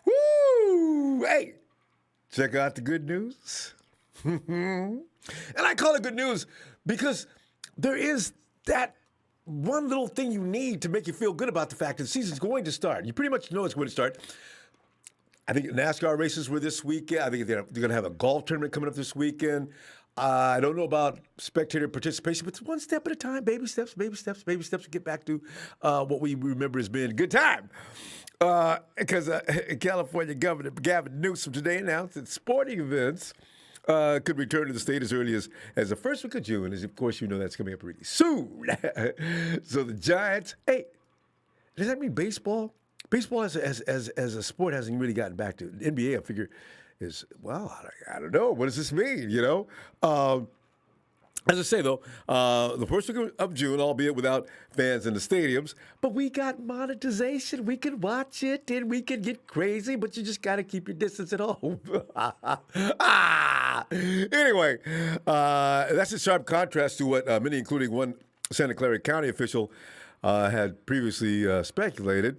Woo! Hey, check out the good news. And I call it good news because there is that one little thing you need to make you feel good about the fact that the season's going to start. You pretty much know it's going to start. I think NASCAR races were this weekend. I think they're going to have a golf tournament coming up this weekend. I don't know about spectator participation, but it's one step at a time. Baby steps, baby steps, baby steps to get back to what we remember as being a good time. Because California Governor Gavin Newsom today announced that sporting events could return to the state as early as the first week of June. As of course, you know that's coming up really soon. So the Giants, hey, does that mean baseball? Baseball as a sport hasn't really gotten back to the NBA. I figure is, well, I don't know. What does this mean, you know? As I say, though, the first week of June, albeit without fans in the stadiums, but we got monetization. We can watch it and we can get crazy, but you just got to keep your distance at home. Anyway, that's a sharp contrast to what many, including one Santa Clara County official, had previously speculated.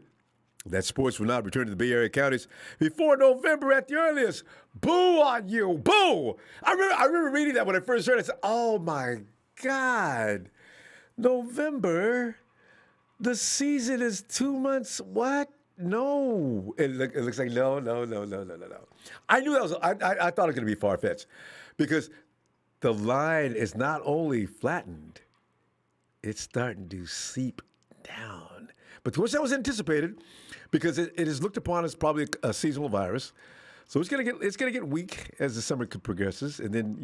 That sports will not return to the Bay Area counties before November at the earliest. Boo on you, boo! I remember reading that when I first heard it. I said, "Oh my God, November? The season is 2 months. What? No." It looks like no. I knew that was. I thought it was going to be far fetched because the line is not only flattened, it's starting to seep down. But of course, that was anticipated because it is looked upon as probably a seasonal virus. So it's gonna get weak as the summer progresses, and then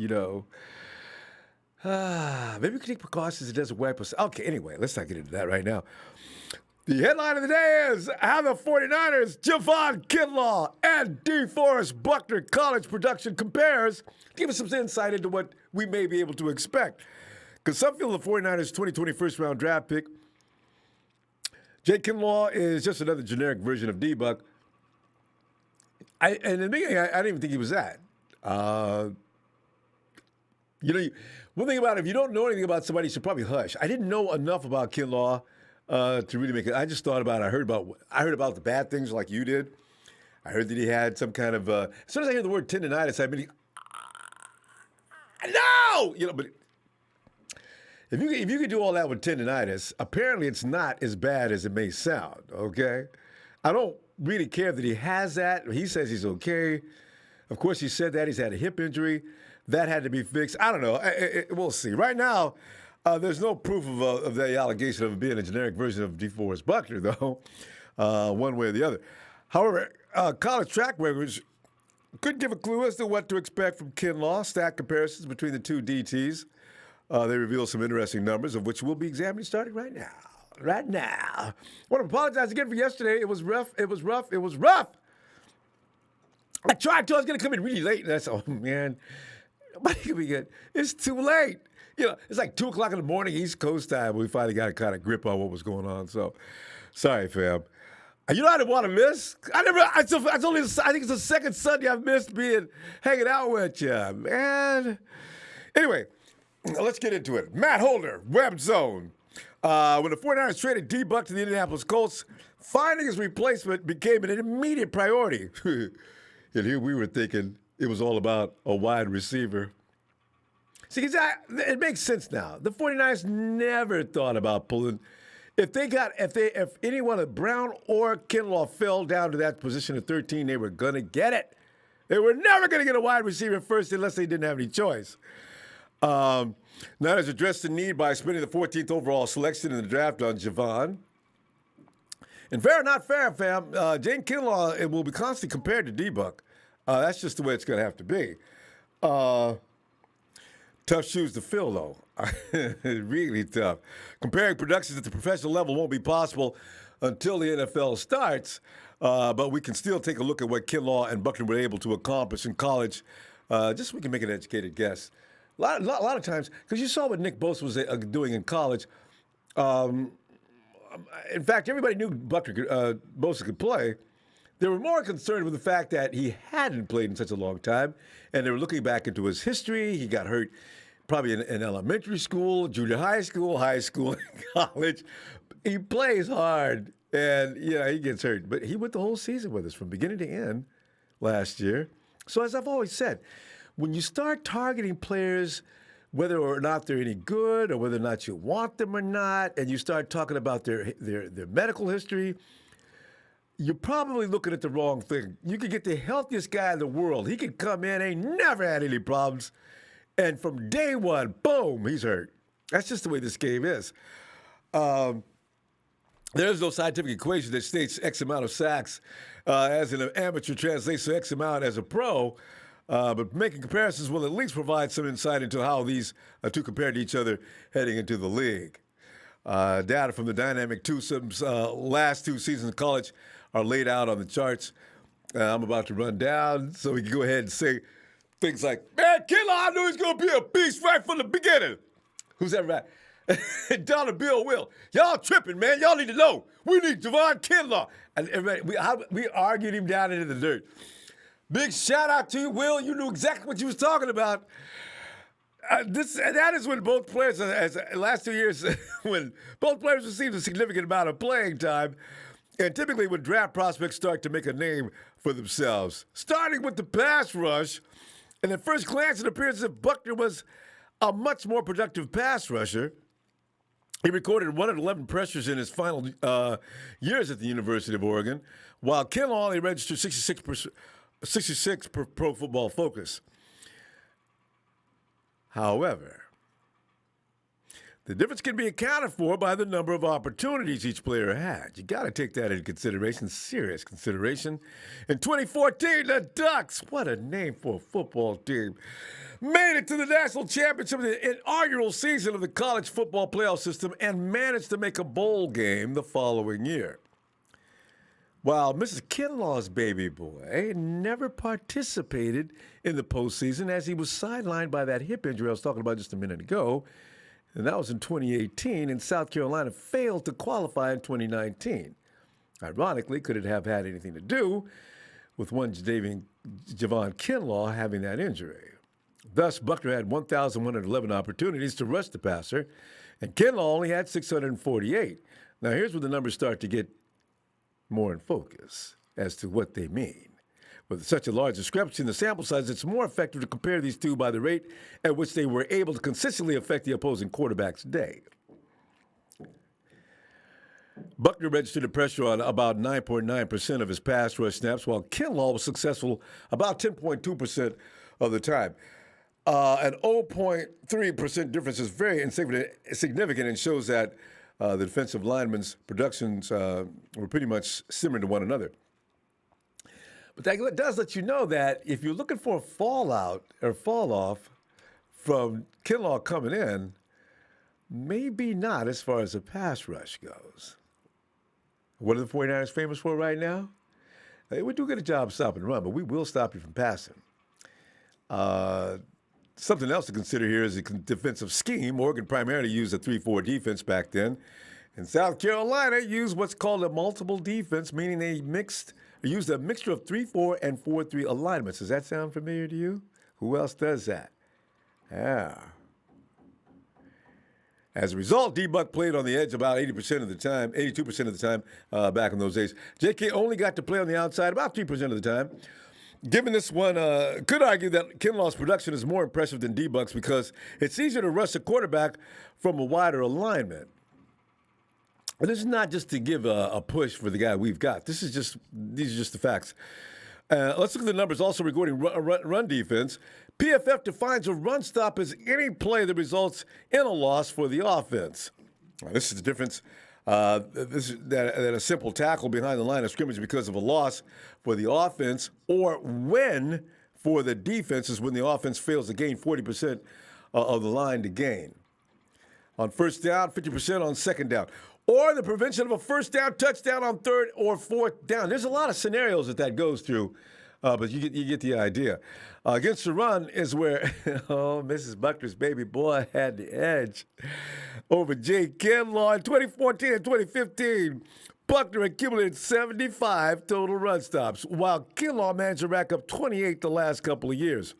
maybe we can take precautions. It doesn't wipe us. Okay, anyway, let's not get into that right now. The headline of the day is how the 49ers, Javon Kinlaw, and Deforest Buckner college production compares. Give us some insight into what we may be able to expect. Because some feel the 49ers' 2020 first-round draft pick, Jake Kinlaw, is just another generic version of D-Buck. In the beginning, I didn't even think he was that. One thing about it, if you don't know anything about somebody, you should probably hush. I didn't know enough about Kinlaw to really make it. I just thought about it. I heard about the bad things like you did. I heard that he had some kind of. As soon as I hear the word tendonitis, I mean, no, but. If you could do all that with tendonitis, apparently it's not as bad as it may sound, okay? I don't really care that he has that. He says he's okay. Of course, he said that. He's had a hip injury. That had to be fixed. I don't know. We'll see. Right now, there's no proof of the allegation of being a generic version of Deforest Buckner, though, one way or the other. However, college track records could give a clue as to what to expect from Kinlaw. Stat comparisons between the two DTs. They reveal some interesting numbers, of which we'll be examining starting right now. Right now. I want to apologize again for yesterday. It was rough. I tried to. I was going to come in really late, and I said, oh, man, nobody can be good. It's too late. It's like 2 o'clock in the morning, East Coast time. We finally got a kind of grip on what was going on. So, sorry, fam. I didn't want to miss. I think it's the second Sunday I've missed hanging out with you, man. Anyway. Let's get into it. Matt Holder, Web Zone. When the 49ers traded D-Buck to the Indianapolis Colts, finding his replacement became an immediate priority. And here we were thinking it was all about a wide receiver. See, it makes sense now. The 49ers never thought about pulling. If anyone of Brown or Kinlaw fell down to that position at 13, they were going to get it. They were never going to get a wide receiver first unless they didn't have any choice. Niners addressed the need by spending the 14th overall selection in the draft on Javon. And fair or not fair, fam, Jake Kinlaw, it will be constantly compared to D-Buck. That's just the way it's going to have to be. Tough shoes to fill, though. Really tough. Comparing productions at the professional level won't be possible until the NFL starts, but we can still take a look at what Kinlaw and Buckner were able to accomplish in college, just so we can make an educated guess. A lot of times, because you saw what Nick Bosa was doing in college. In fact, everybody knew Bosa could play. They were more concerned with the fact that he hadn't played in such a long time, and they were looking back into his history. He got hurt probably in elementary school, junior high school, and college. He plays hard, and he gets hurt. But he went the whole season with us from beginning to end last year. So as I've always said, when you start targeting players, whether or not they're any good or whether or not you want them or not, and you start talking about their medical history, you're probably looking at the wrong thing. You could get the healthiest guy in the world. He could come in, ain't never had any problems, and from day one, boom, he's hurt. That's just the way this game is. There's no scientific equation that states X amount of sacks as an amateur translates to X amount as a pro, but making comparisons will at least provide some insight into how these two compare to each other heading into the league. Data from the dynamic twosomes last 2 seasons of college are laid out on the charts. I'm about to run down so we can go ahead and say things like, man, Kinlaw, I knew he was going to be a beast right from the beginning. Who's that right? Dollar Bill Will. Y'all tripping, man. Y'all need to know. We need Javon Kinlaw. And everybody, we argued him down into the dirt. Big shout out to you, Will. You knew exactly what you was talking about. That is when both players, as last 2 years, when both players received a significant amount of playing time, and typically when draft prospects start to make a name for themselves. Starting with the pass rush, and at first glance, it appears as if Buckner was a much more productive pass rusher. He recorded 111 pressures in his final years at the University of Oregon, while Kinlaw only registered 66 per Pro Football Focus. However, the difference can be accounted for by the number of opportunities each player had. You got to take that into consideration, serious consideration. In 2014, the Ducks, what a name for a football team, made it to the national championship in the inaugural season of the college football playoff system and managed to make a bowl game the following year. While Mrs. Kinlaw's baby boy never participated in the postseason as he was sidelined by that hip injury I was talking about just a minute ago, and that was in 2018, and South Carolina failed to qualify in 2019. Ironically, could it have had anything to do with one Javon Kinlaw having that injury? Thus, Buckner had 1,111 opportunities to rush the passer, and Kinlaw only had 648. Now, here's where the numbers start to get more in focus as to what they mean. With such a large discrepancy in the sample size, it's more effective to compare these two by the rate at which they were able to consistently affect the opposing quarterback's day. Buckner registered a pressure on about 9.9% of his pass rush snaps, while Kinlaw was successful about 10.2% of the time. An 0.3% difference is very insignificant and shows that the defensive linemen's productions were pretty much similar to one another. But that does let you know that if you're looking for a fallout or fall off from Kinlaw coming in, maybe not as far as the pass rush goes. What are the 49ers famous for right now? We do a good job of stopping the run, but we will stop you from passing. Something else to consider here is the defensive scheme. Oregon primarily used a 3-4 defense back then. And South Carolina used what's called a multiple defense, meaning they used a mixture of 3-4 and 4-3 alignments. Does that sound familiar to you? Who else does that? Yeah. As a result, D-Buck played on the edge about 80% of the time, 82% of the time back in those days. J.K. only got to play on the outside about 3% of the time. Given this one, could argue that Kinlaw's production is more impressive than D-Buck's because it's easier to rush a quarterback from a wider alignment. But this is not just to give a push for the guy we've got. These are just the facts. Let's look at the numbers also regarding run defense. PFF defines a run stop as any play that results in a loss for the offense. Now, this is the difference. That a simple tackle behind the line of scrimmage because of a loss for the offense, or when for the defense is when the offense fails to gain 40% of the line to gain. On first down, 50% on second down. Or the prevention of a first down, touchdown on third or fourth down. There's a lot of scenarios that goes through, but you get the idea. Against the run is where, Mrs. Buckner's baby boy had the edge over Jay Kinlaw in 2014 and 2015. Buckner accumulated 75 total run stops, while Kinlaw managed to rack up 28 the last couple of years.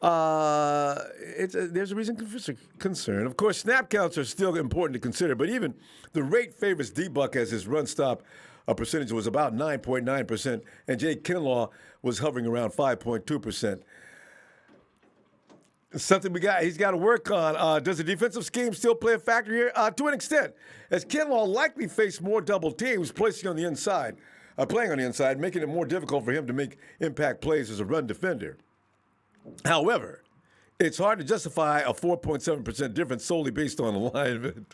There's a reason for concern. Of course, snap counts are still important to consider, but even the rate favors D-Buck as his run stop percentage was about 9.9%, and Jay Kinlaw was hovering around 5.2%. Something he's got to work on. Does the defensive scheme still play a factor here? To an extent, as Kinlaw likely faced more double teams playing on the inside, making it more difficult for him to make impact plays as a run defender. However, it's hard to justify a 4.7% difference solely based on alignment.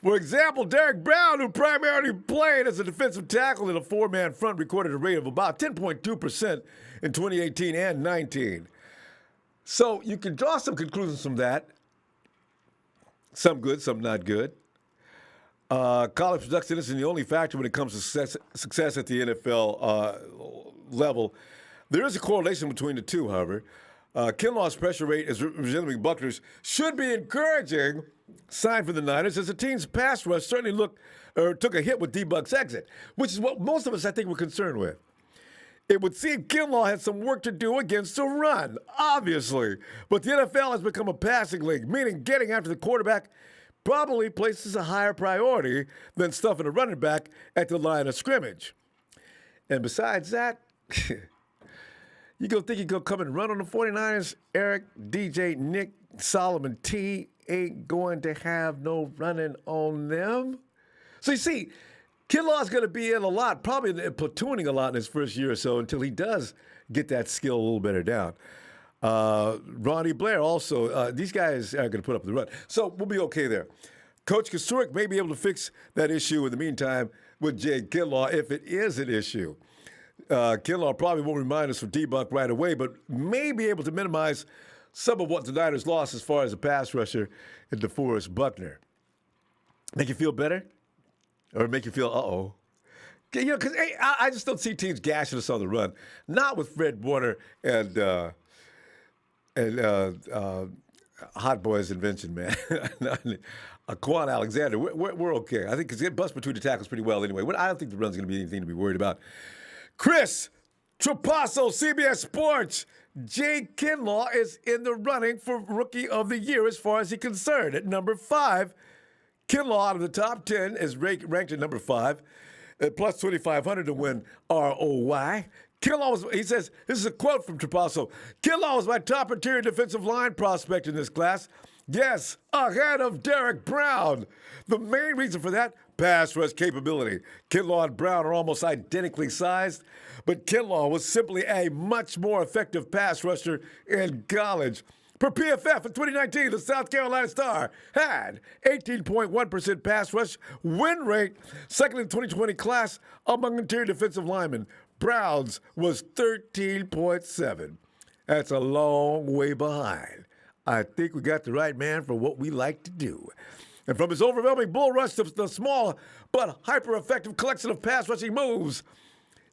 For example, Derek Brown, who primarily played as a defensive tackle in a four-man front, recorded a rate of about 10.2% in 2018 and 19. So you can draw some conclusions from that. Some good, some not good. College production isn't the only factor when it comes to success at the NFL level. There is a correlation between the two, however. Kinlaw's pressure rate is resembling Buckner's should be encouraging sign for the Niners, as the team's pass rush certainly took a hit with D-Buck's exit, which is what most of us, I think, were concerned with. It would seem Kinlaw had some work to do against the run, obviously. But the NFL has become a passing league, meaning getting after the quarterback probably places a higher priority than stuffing a running back at the line of scrimmage. And besides that, you go think you go come and run on the 49ers? Eric, DJ, Nick, Solomon T ain't going to have no running on them. So you see, Kinlaw's going to be in a lot, probably platooning a lot in his first year or so until he does get that skill a little better down. Ronnie Blair also, these guys are going to put up the run. So we'll be okay there. Coach Kasurik may be able to fix that issue in the meantime with Jay Kinlaw if it is an issue. Kinlaw probably won't remind us of D-Buck right away, but may be able to minimize some of what the Niners lost as far as a pass rusher in Deforest Buckner. Make you feel better? Or make you feel, uh-oh. You know, because I just don't see teams gashing us on the run. Not with Fred Warner and Hot Boy's invention, man. Quan Alexander, we're okay. I think because it busts between the tackles pretty well anyway. I don't think the run's going to be anything to be worried about. Chris Trapasso, CBS Sports. Jay Kinlaw is in the running for Rookie of the Year as far as he's concerned. At number 5, Kinlaw out of the top 10 is ranked at number 5 at plus 2,500 to win ROI. He says, this is a quote from Trapasso, Kinlaw was my top interior defensive line prospect in this class. Yes, ahead of Derek Brown. The main reason for that, pass rush capability. Kinlaw and Brown are almost identically sized, but Kinlaw was simply a much more effective pass rusher in college. Per PFF in 2019, the South Carolina Star had 18.1% pass rush win rate, second in the 2020 class among interior defensive linemen. Brown's was 13.7. That's a long way behind. I think we got the right man for what we like to do. And from his overwhelming bull rush to the small but hyper-effective collection of pass rushing moves,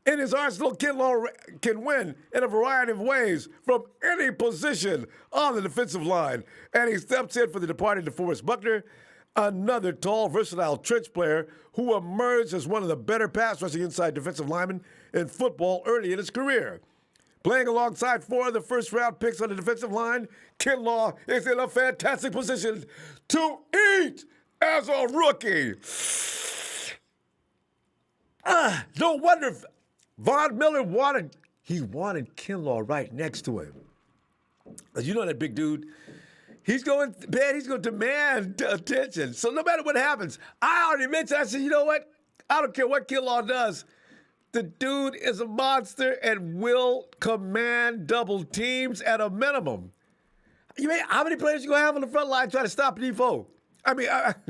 in his arsenal, Kinlaw can win in a variety of ways from any position on the defensive line. And he steps in for the departing Deforest Buckner, another tall, versatile trench player who emerged as one of the better pass rushing inside defensive linemen in football early in his career. Playing alongside 4 of the first-round picks on the defensive line, Kinlaw is in a fantastic position to eat as a rookie. No wonder Von Miller wanted Kinlaw right next to him. You know that big dude, he's going to demand attention. So no matter what happens, I already mentioned, I said, you know what? I don't care what Kinlaw does. The dude is a monster and will command double teams at a minimum. How many players you going to have on the front line trying to stop Defoe? I mean,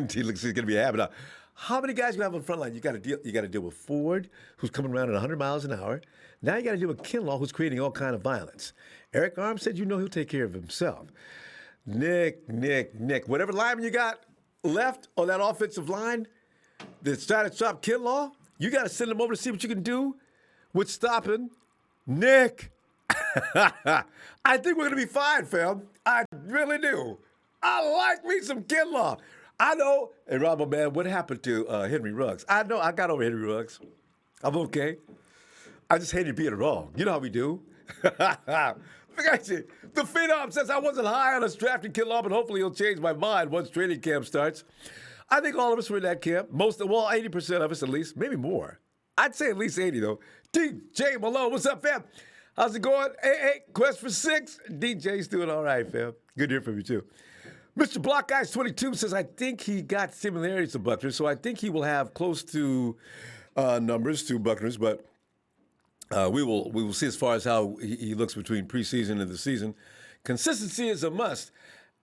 he looks like he's going to be a habit now. How many guys you have on the front line? You got to deal with Ford, who's coming around at 100 miles an hour. Now you got to deal with Kinlaw, who's creating all kind of violence. Eric Armstead, he'll take care of himself. Nick. Whatever lineman you got left on that offensive line that's trying to stop Kinlaw, you got to send him over to see what you can do with stopping Nick. I think we're going to be fine, fam. I really do. I like me some Kinlaw. I know. Hey, Ronbo, man, what happened to Henry Ruggs? I know. I got over Henry Ruggs. I'm okay. I just hated being wrong. You know how we do. Look at you. The Phenom says I wasn't high on us drafting Kinlaw, but hopefully he'll change my mind once training camp starts. I think all of us were in that camp. 80% of us at least, maybe more. I'd say at least 80 though. DJ Malone, what's up, fam? How's it going? Hey, Quest for 6. DJ's doing all right, fam. Good to hear from you too. Mr. Block Guys 22 says I think he got similarities to Buckner, so I think he will have close to numbers to Buckner's, but we will see as far as how he looks between preseason and the season. Consistency is a must.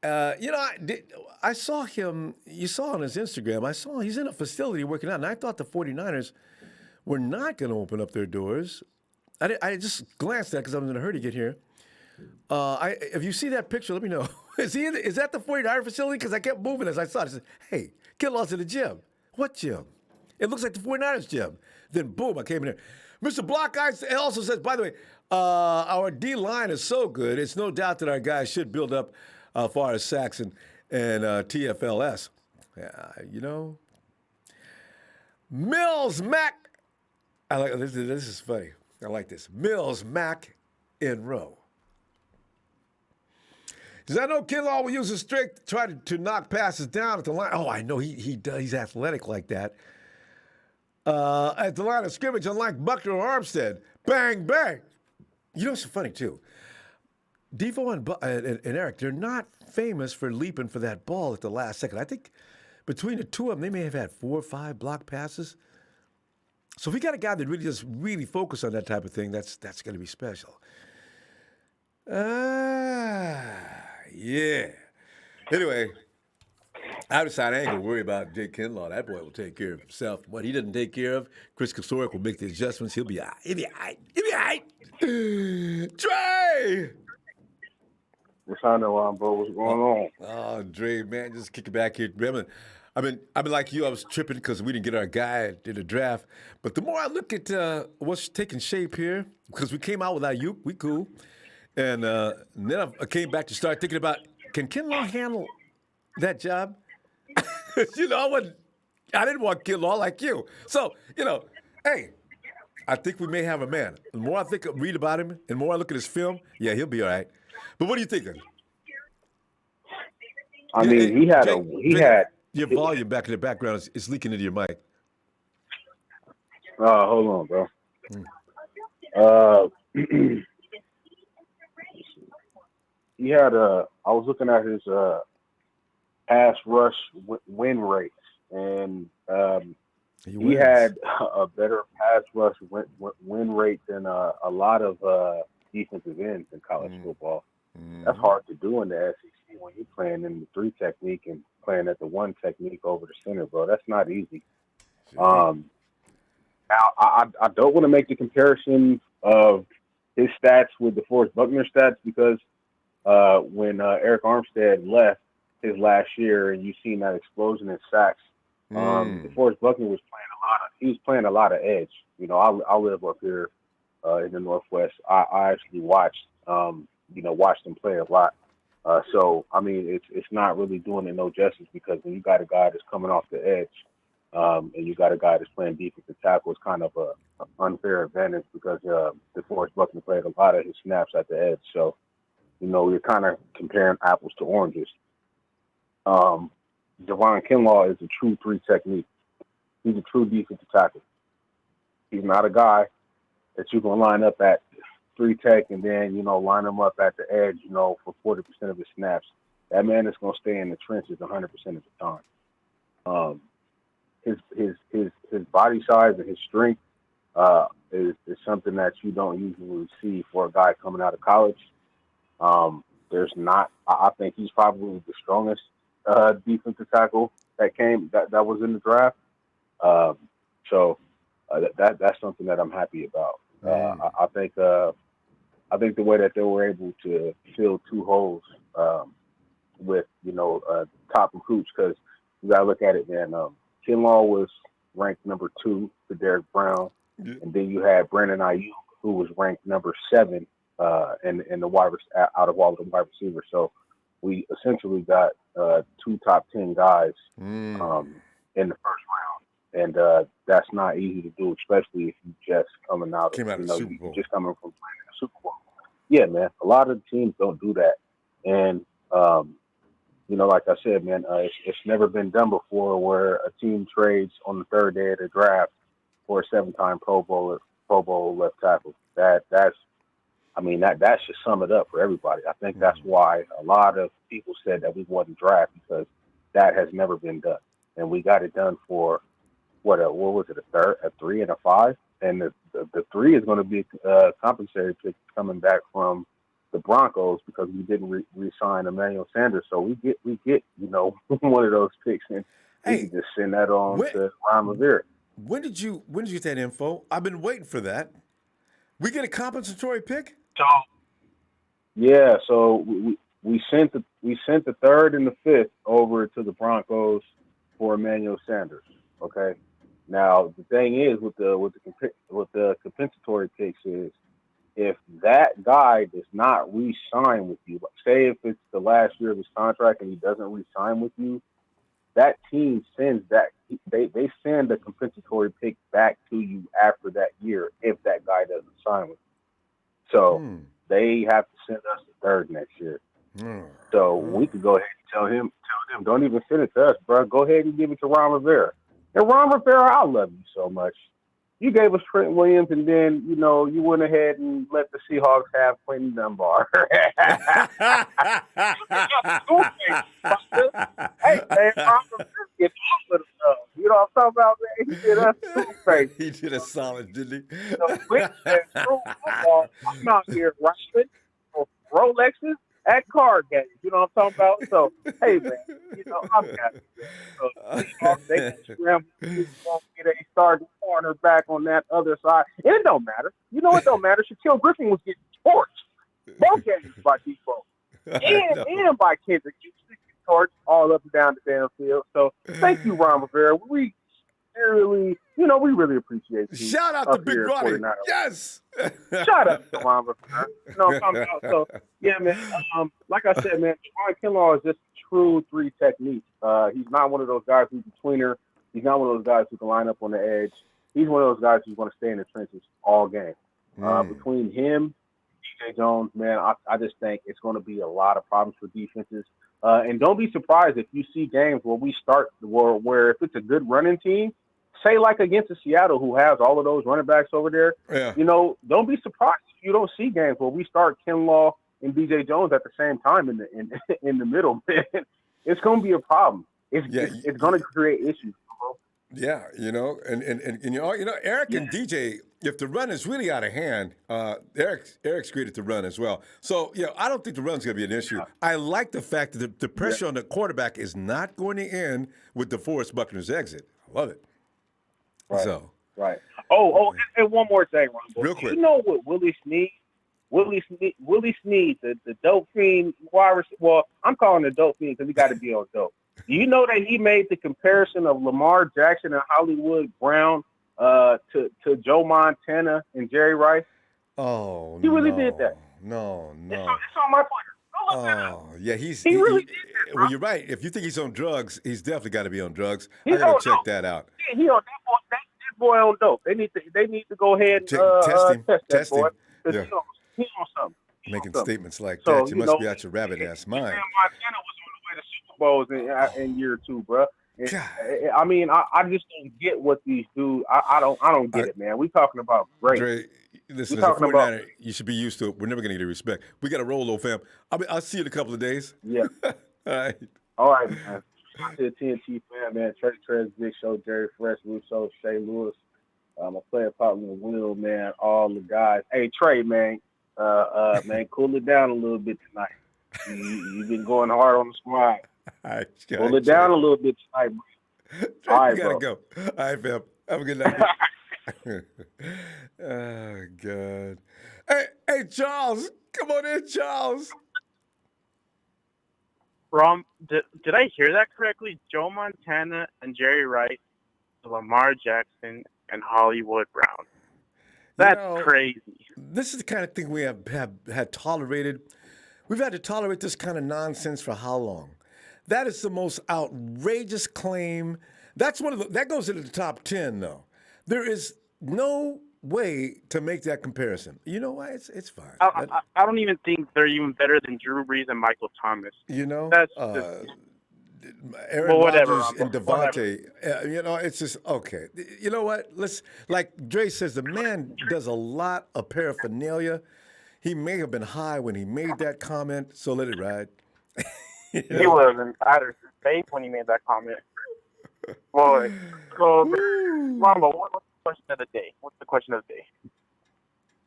I saw him. You saw on his Instagram. I saw he's in a facility working out, and I thought the 49ers were not going to open up their doors. I just glanced at it because I was in a hurry to get here. If you see that picture, let me know. Is that the 49er facility? Because I kept moving as I saw it. I said, hey, Kinlaw's in the gym. What gym? It looks like the 49ers gym. Then, boom, I came in there. Mr. Block Guys also says, by the way, our D-line is so good, it's no doubt that our guys should build up as far as sacks and TFLS. Mills Mac. I like this. This is funny. I like this. Mills Mac in row. Because I know Kinlaw will use his strength to try to knock passes down at the line. Oh, I know he does. He's athletic like that. At the line of scrimmage, unlike Buckner or Armstead. Bang, bang. You know what's funny, too? Devo and Eric, they're not famous for leaping for that ball at the last second. I think between the two of them, they may have had 4 or 5 block passes. So if we got a guy that really focus on that type of thing, that's going to be special. Yeah. Anyway, I decided I ain't going to worry about Jake Kinlaw. That boy will take care of himself. What he doesn't take care of, Chris Kosoric will make the adjustments. He'll be all right. He'll be all right. Dre! What's happening, Ronbo? What's going on? Oh, Dre, man, just kick it back here. I've been like you. I was tripping because we didn't get our guy in the draft. But the more I look at what's taking shape here, because we came out without Ayuk, we cool. And then I came back to start thinking about, can Kinlaw handle that job? I didn't want Kinlaw like you. So, hey, I think we may have a man. The more I read about him, and the more I look at his film, yeah, he'll be all right. But what are you thinking? I mean, he had your volume back in the background is leaking into your mic. Hold on, bro. He had I was looking at his pass rush win rates, and he had a better pass rush win rate than a lot of defensive ends in college football. That's hard to do in the SEC when you're playing in the 3 technique and playing at the 1 technique over the center, bro. That's not easy. Now, I don't want to make the comparison of his stats with Deforest Buckner stats because when Eric Armstead left his last year and you seen that explosion in sacks, Deforest Buckner was playing a lot of edge. I live up here in the Northwest. I actually watched him play a lot. So, I mean, it's not really doing it no justice because when you got a guy that's coming off the edge and you got a guy that's playing defensive tackle, it's kind of an unfair advantage because DeForest Buckner played a lot of his snaps at the edge. So, you're kind of comparing apples to oranges. Javon Kinlaw is a true 3 technique. He's a true defensive tackle. He's not a guy that you can line up at 3 tech and then, line him up at the edge, for 40% of his snaps. That man is going to stay in the trenches 100% of the time. His body size and his strength is something that you don't usually see for a guy coming out of college. I think he's probably the strongest defensive tackle that was in the draft. So that's something that I'm happy about. I think the way that they were able to fill 2 holes with top recruits, because you gotta look at it, man. Kinlaw was ranked number 2 to Derek Brown, and then you had Brandon Ayuk, who was ranked number 7 in the out of all the wide receivers. So we essentially got 2 top 10 guys Mm. in the first round, and that's not easy to do, especially if you just coming out of Came out of the Super you Bowl. just coming from playing in the Super Bowl. Yeah, man, a lot of teams don't do that, and like I said, man, it's never been done before where a team trades on the third day of the draft for a 7-time Pro Bowl left tackle. That should sum it up for everybody. I think that's Mm. why a lot of people said that we wouldn't draft because that has never been done, and we got it done for what was it, a 3 and a 5, and the 3 is going to be a compensatory pick coming back from the Broncos because we didn't re-sign Emmanuel Sanders, so we get one of those picks, and we Hey, can just send that on when, to Ron Rivera. when did you get that info? I've been waiting for that. We get a compensatory pick? So yeah, so we sent the third and the fifth over to the Broncos for Emmanuel Sanders. Okay. Now the thing is with the compensatory picks is if that guy does not re-sign with you, like say if it's the last year of his contract and he doesn't re-sign with you, that team sends that they send a compensatory pick back to you after that year if that guy doesn't sign with you. So Hmm. they have to send us the third next year. Mm. So we could go ahead and tell him, don't even send it to us, bro. Go ahead and give it to Ron Rivera. And Ron Rivera, I love you so much. You gave us Trent Williams, and then you went ahead and let the Seahawks have Quentin Dunbar. Hey man, Ron Rivera gets all of the love. You know what I'm talking about, man? He did us two favors. He did a solid, didn't he? Quentin said, "Screw football. I'm out here rapping for Rolexes at card games." You know what I'm talking about? So, hey man, I'm happy, man. So the Seahawks, they got scrambled to get a starting corner back on that other side. And it don't matter. It don't matter. Shaquille Griffin was getting torched both games by Debo I know. and by Kendrick. You get torched all up and down the damn field. So thank you, Ron Rivera. We really appreciate you Shout out to up Big here at Ronnie. 49. Yes. Shout out to Ron Rivera. You know what I'm talking about? So, yeah, man. Like I said, man, Javon Kinlaw is just true 3 technique. He's not one of those guys who's a tweener. He's not one of those guys who can line up on the edge. He's one of those guys who's going to stay in the trenches all game. Mm. Between him, DJ Jones, man, I just think it's going to be a lot of problems for defenses. And don't be surprised if you see games where we start where if it's a good running team, say like against the Seattle, who has all of those running backs over there, Yeah. don't be surprised if you don't see games where we start Kinlaw and DJ Jones at the same time in the middle. Man, it's going to be a problem. Yeah. It's going to create issues. Bro. Yeah, Eric Yeah, and DJ, if the run is really out of hand, Eric's great at the run as well. So, I don't think the run's going to be an issue. I like the fact that the yeah, pressure on the quarterback is not going to end with Deforest Buckner's exit. I love it. right, So, right. And one more thing, Ronbo. real Do you quick. know what Willie Snead? Willie Snead, the dope fiend wide receiver. Well, I'm calling the dope fiend because he got to be on dope. Do you know that he made the comparison of Lamar Jackson and Hollywood Brown to Joe Montana and Jerry Rice? Oh, He really did no. that. No, It's no. on my Twitter. Go look that up. Oh, yeah, He really did that, bro. well, you're right. If you think he's on drugs, he's definitely got to be on drugs. I He's got to on check dope. that out. Yeah, he on that boy on dope. They need to go ahead and Test him. test that Test boy him. because Yeah. he on something. He on Making something. statements like So that, you must be out your rabbit ass he said mind. Montana was on the way to Super Bowls in year 2, bro. And, God. I just don't get what these dudes. I don't get it, man. We talking about great. Dre, We listen, as a talking about 49er, you should be used to it. We're never going to get any respect. We got to roll, old fam. I'll see you in a couple of days. yeah. All right. All right, man. Shout out to the TNT fam, man. Trey Trez, Big Show, Jerry Fresh, Russo, Shay Lewis, my player partner Will, man. All the guys. Hey Trey, man. Man, cool it down a little bit tonight. You've been going hard on the squad. All right, Cool it down a little bit tonight, bro. Trey, All we right, got to bro. go. All right, fam. Have a good night. Oh, God. Hey, Charles. Come on in, Charles. Did I hear that correctly? Joe Montana and Jerry Rice, Lamar Jackson, and Hollywood Brown. That's crazy. This is the kind of thing we have had tolerated. We've had to tolerate this kind of nonsense for how long? That is the most outrageous claim. That's that goes into the top 10, though. There is no way to make that comparison. You know why? It's fine. I don't even think they're even better than Drew Brees and Michael Thomas. You know, that's Aaron Rodgers and Devontae. It's just okay. You know what? Like Dre says, the man does a lot of paraphernalia. He may have been high when he made that comment, so let it ride. He was in outer space when he made that comment. Boy, so Ronbo, what's the question of the day? What's the question of the day?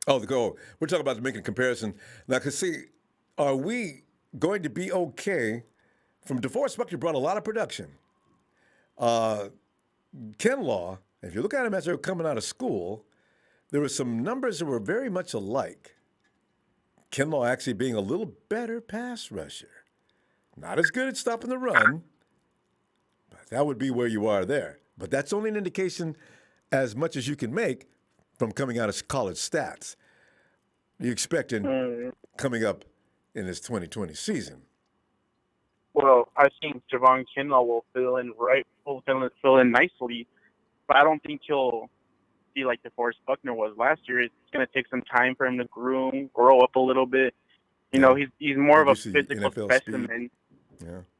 We're talking about making a comparison. Now, because see, are we going to be okay? From Deforest Buckner brought a lot of production. Kinlaw, if you look at him as they were coming out of school, there were some numbers that were very much alike. Kinlaw actually being a little better pass rusher. Not as good at stopping the run, but that would be where you are there. But that's only an indication as much as you can make from coming out of college stats. You expecting coming up in this 2020 season? Well, I think Javon Kinlaw will fill in nicely, but I don't think he'll be like Deforest Buckner was last year. It's going to take some time for him to grow up a little bit. You know, he's more of a physical specimen.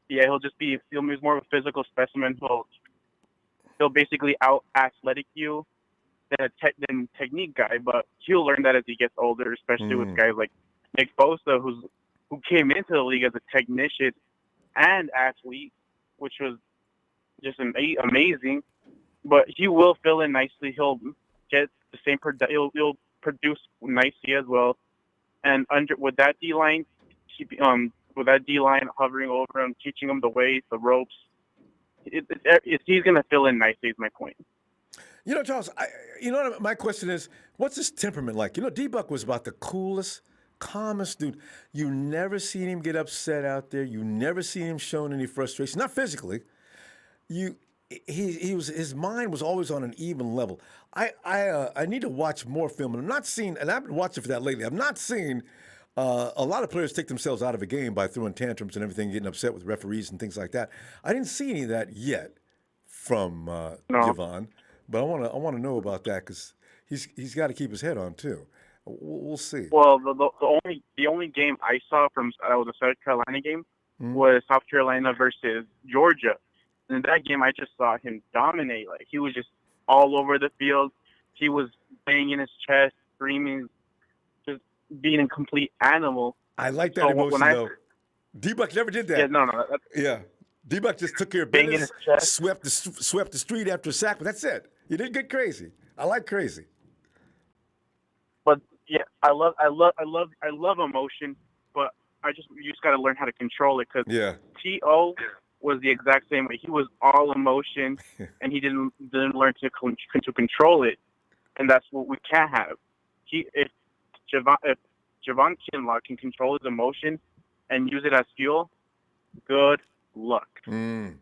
Yeah, he'll be more of a physical specimen. He'll basically out athletic you than technique guy, but he'll learn that as he gets older, especially with guys like Nick Bosa, who came into the league as a technician and athlete, which was just amazing. But he will fill in nicely. He'll get the same. He'll produce nicely as well. And with that D line, hovering over him, teaching him the ways, the ropes, he's going to fill in nicely. Is my point. You know, Charles. My question is, what's his temperament like? You know, D-Buck was about the coolest, calmest dude. You never seen him get upset out there. You never seen him showing any frustration, not physically. His mind was always on an even level. I need to watch more film, and I've been watching for that lately. I've not seen a lot of players take themselves out of a game by throwing tantrums and everything, getting upset with referees and things like that. I didn't see any of that yet from Javon, but I want to know about that because he's got to keep his head on too. We'll see. Well, the only game I saw that was a South Carolina game was South Carolina versus Georgia. In that game, I just saw him dominate. Like, he was just all over the field. He was banging his chest, screaming, just being a complete animal. I like that emotion, though. D-Buck never did that. Yeah, no. D-Buck just took care of business, swept the street after a sack, but that's it. You didn't get crazy. I like crazy. But yeah, I love emotion, but you just got to learn how to control it because T.O. was the exact same way. He was all emotion, and he didn't learn to control it, and that's what we can't have. If Javon Kinlaw can control his emotion and use it as fuel, good luck. And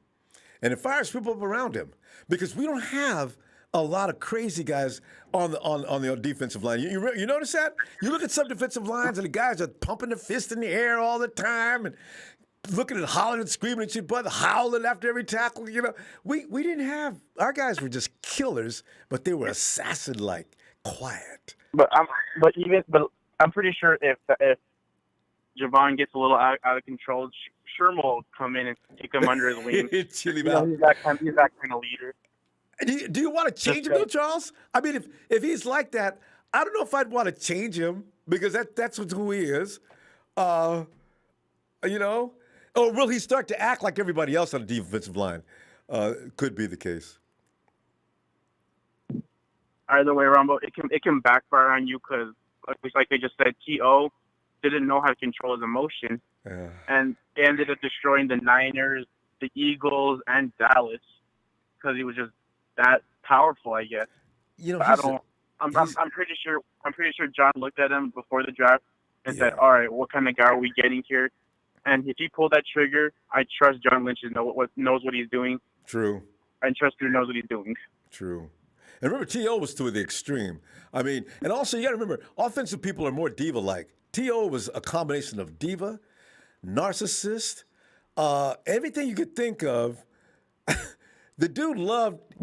it fires people up around him because we don't have a lot of crazy guys on the defensive line. You notice that? You look at some defensive lines and the guys are pumping their fist in the air all the time and looking at hollering and screaming at you, but howling after every tackle. You know, we didn't have, our guys were just killers, but they were assassin-like, quiet. But I'm pretty sure if Javon gets a little out of control, Sherman will come in and take him under his wing. He's that kind of leader. Do you want to change him, though, Charles? I mean, if he's like that, I don't know if I'd want to change him because that's who he is. You know? Or will he start to act like everybody else on the defensive line? Could be the case. Either way, Ronbo, it can backfire on you because, like they just said, T.O. didn't know how to control his emotion, and ended up destroying the Niners, the Eagles, and Dallas because he was just that powerful, I guess. You know, I'm pretty sure John looked at him before the draft and said, "All right, what kind of guy are we getting here?" And if he pulled that trigger, I trust John Lynch knows what he's doing. True. I trust he knows what he's doing. True. And remember, T.O. was to the extreme. I mean, and also you got to remember, offensive people are more diva-like T.O. was a combination of diva, narcissist, everything you could think of. The dude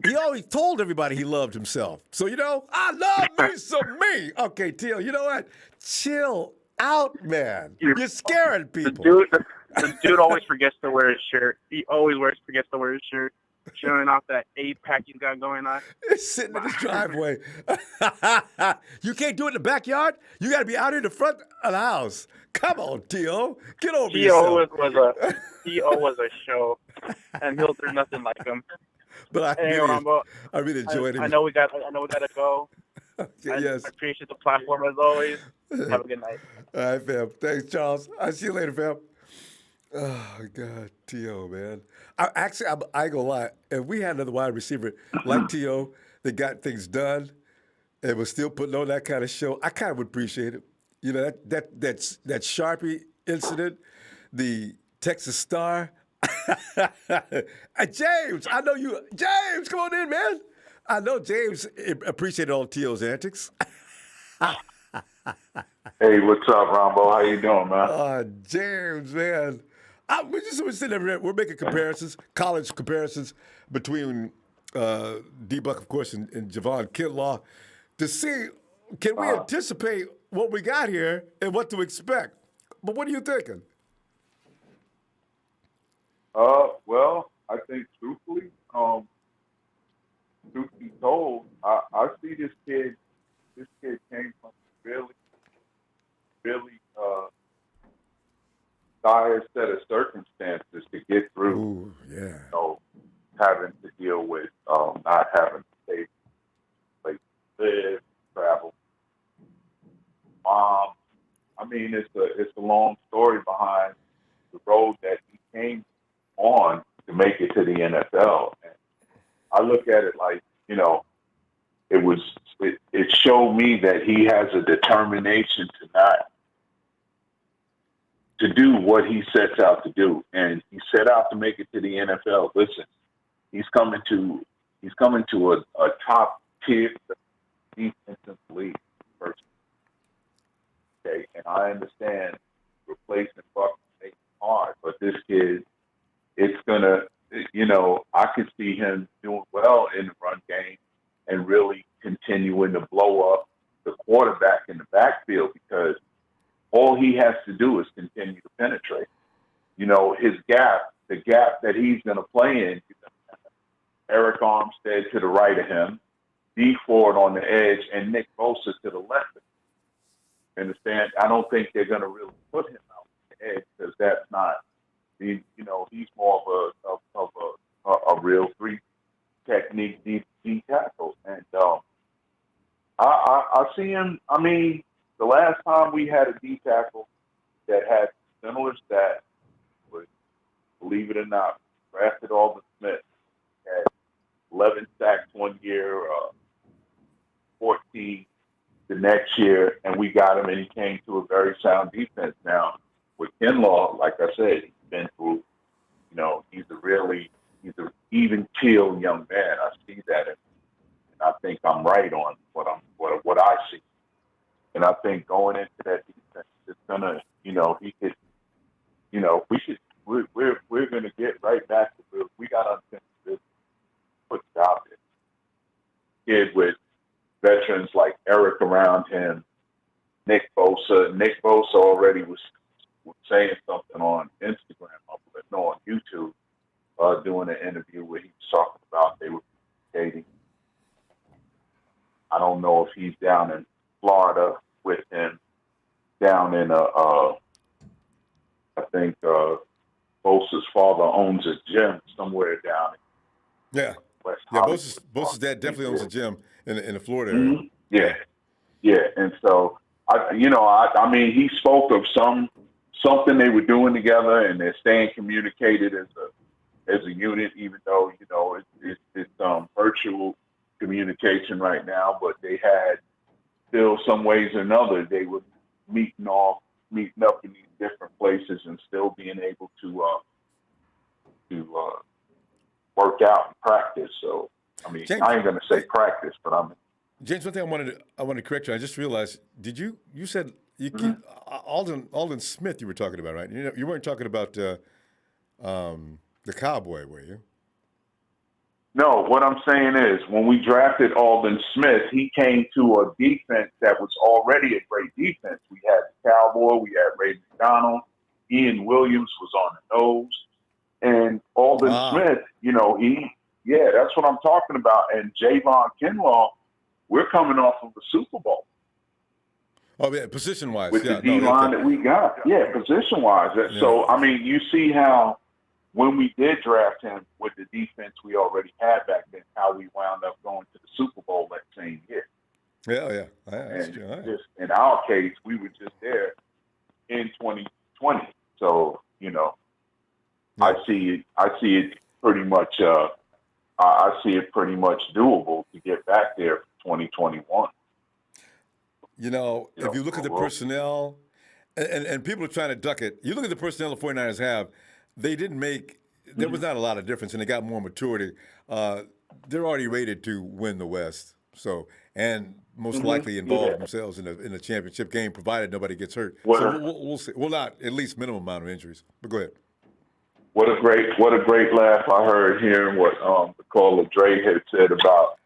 he always told everybody he loved himself. So, I love me some me. Okay, T.O., you know what? Chill out, man. You're scaring people. The dude always forgets to wear his shirt. He always forgets to wear his shirt, showing off that 8-pack he's got going on. It's sitting in his driveway. You can't do it in the backyard? You got to be out in the front of the house. Come on, T.O. Get over yourself. T.O. was a show, and there's nothing like him. But I really enjoyed him. I know we got to go. Okay, yes. I appreciate the platform as always. Have a good night. All right, fam. Thanks, Charles. I'll see you later, fam. Oh, God, T.O., man. I ain't gonna lie. If we had another wide receiver like T.O. that got things done and was still putting on that kind of show, I kind of would appreciate it. That Sharpie incident, the Texas Star. James, I know you. James, come on in, man. I know James appreciated all T.O.'s antics. Hey, what's up, Ronbo? How you doing, man? James, man. We're sitting there, we're making comparisons, college comparisons between D-Buck, of course, and Javon Kinlaw to see, can we anticipate what we got here and what to expect? But what are you thinking? Well, I think truthfully, truth be told, I see this kid came from really, really dire set of circumstances to get through. Ooh, yeah. Having to deal with not having to pay place to live, travel. I mean, it's a long story behind the road that he came on to make it to the NFL. And I look at it like, it showed me that he has a determination to do what he sets out to do. And he set out to make it to the NFL. Listen, he's coming to a top tier defensive league person. Okay, and I understand replacing Buckner makes it hard, but this kid, it's gonna, I could see him doing well in the run game and really continuing to blow up the quarterback in the backfield because all he has to do is continue to penetrate. The gap that he's going to play in, Eric Armstead to the right of him, D Ford on the edge, and Nick Bosa to the left of him. Understand? I don't think they're going to really put him out on the edge because that's not, he's more of a real three technique D tackle. And I see him. I mean, the last time we had a D tackle that had similar stats was, believe it or not, drafted Alden Smith. Had 11 sacks one year, 14 the next year, and we got him, and he came to a very sound defense. Now, with Kinlaw, like I said, he's been through, he's an even keel young man. I see that, and I think I'm right on what I see. And I think going into that defense, it's gonna, he could, we're gonna get right back to we got to put it out there. Kid with veterans like Eric around him, Nick Bosa. Nick Bosa already was saying something on Instagram, on YouTube, doing an interview where he was talking about they were dating. I don't know if he's down in Florida with him, down in I think Bosa's father owns a gym somewhere down in West Hollywood. Bosa's dad definitely owns a gym in the Florida area. Mm-hmm. Yeah, and so I mean, he spoke of something they were doing together, and they're staying communicated as a unit, even though it's virtual communication right now. But they had still some ways or another they were meeting up in these different places and still being able to work out and practice. So I mean, James, I ain't gonna say practice, but James, one thing I wanted to correct you. I just realized, you said you keep Alden Smith. You were talking about, right? You weren't talking about the Cowboy, were you? No, what I'm saying is when we drafted Alden Smith, he came to a defense that was already a great defense. We had the Cowboy, we had Ray McDonald, Ian Williams was on the nose, and Alden Smith, that's what I'm talking about. And Javon Kinlaw, we're coming off of the Super Bowl. Oh, yeah, position-wise. With the D-line that we got. Yeah, position-wise. Yeah. So, I mean, you see how when we did draft him with the defense we already had back then, how we wound up going to the Super Bowl that same year. Yeah. That's true. Right. Just in our case, we were just there in 2020. So, I see it pretty much. I see it pretty much doable to get back there for 2021. If you look at the personnel, and people are trying to duck it, you look at the personnel the 49ers have, they didn't make, there was not a lot of difference, and they got more maturity. They're already rated to win the West, and most likely involve themselves in a championship game, provided nobody gets hurt. So we'll see. Well, not at least minimum amount of injuries. But go ahead. What a great laugh I heard hearing what the caller Dre had said about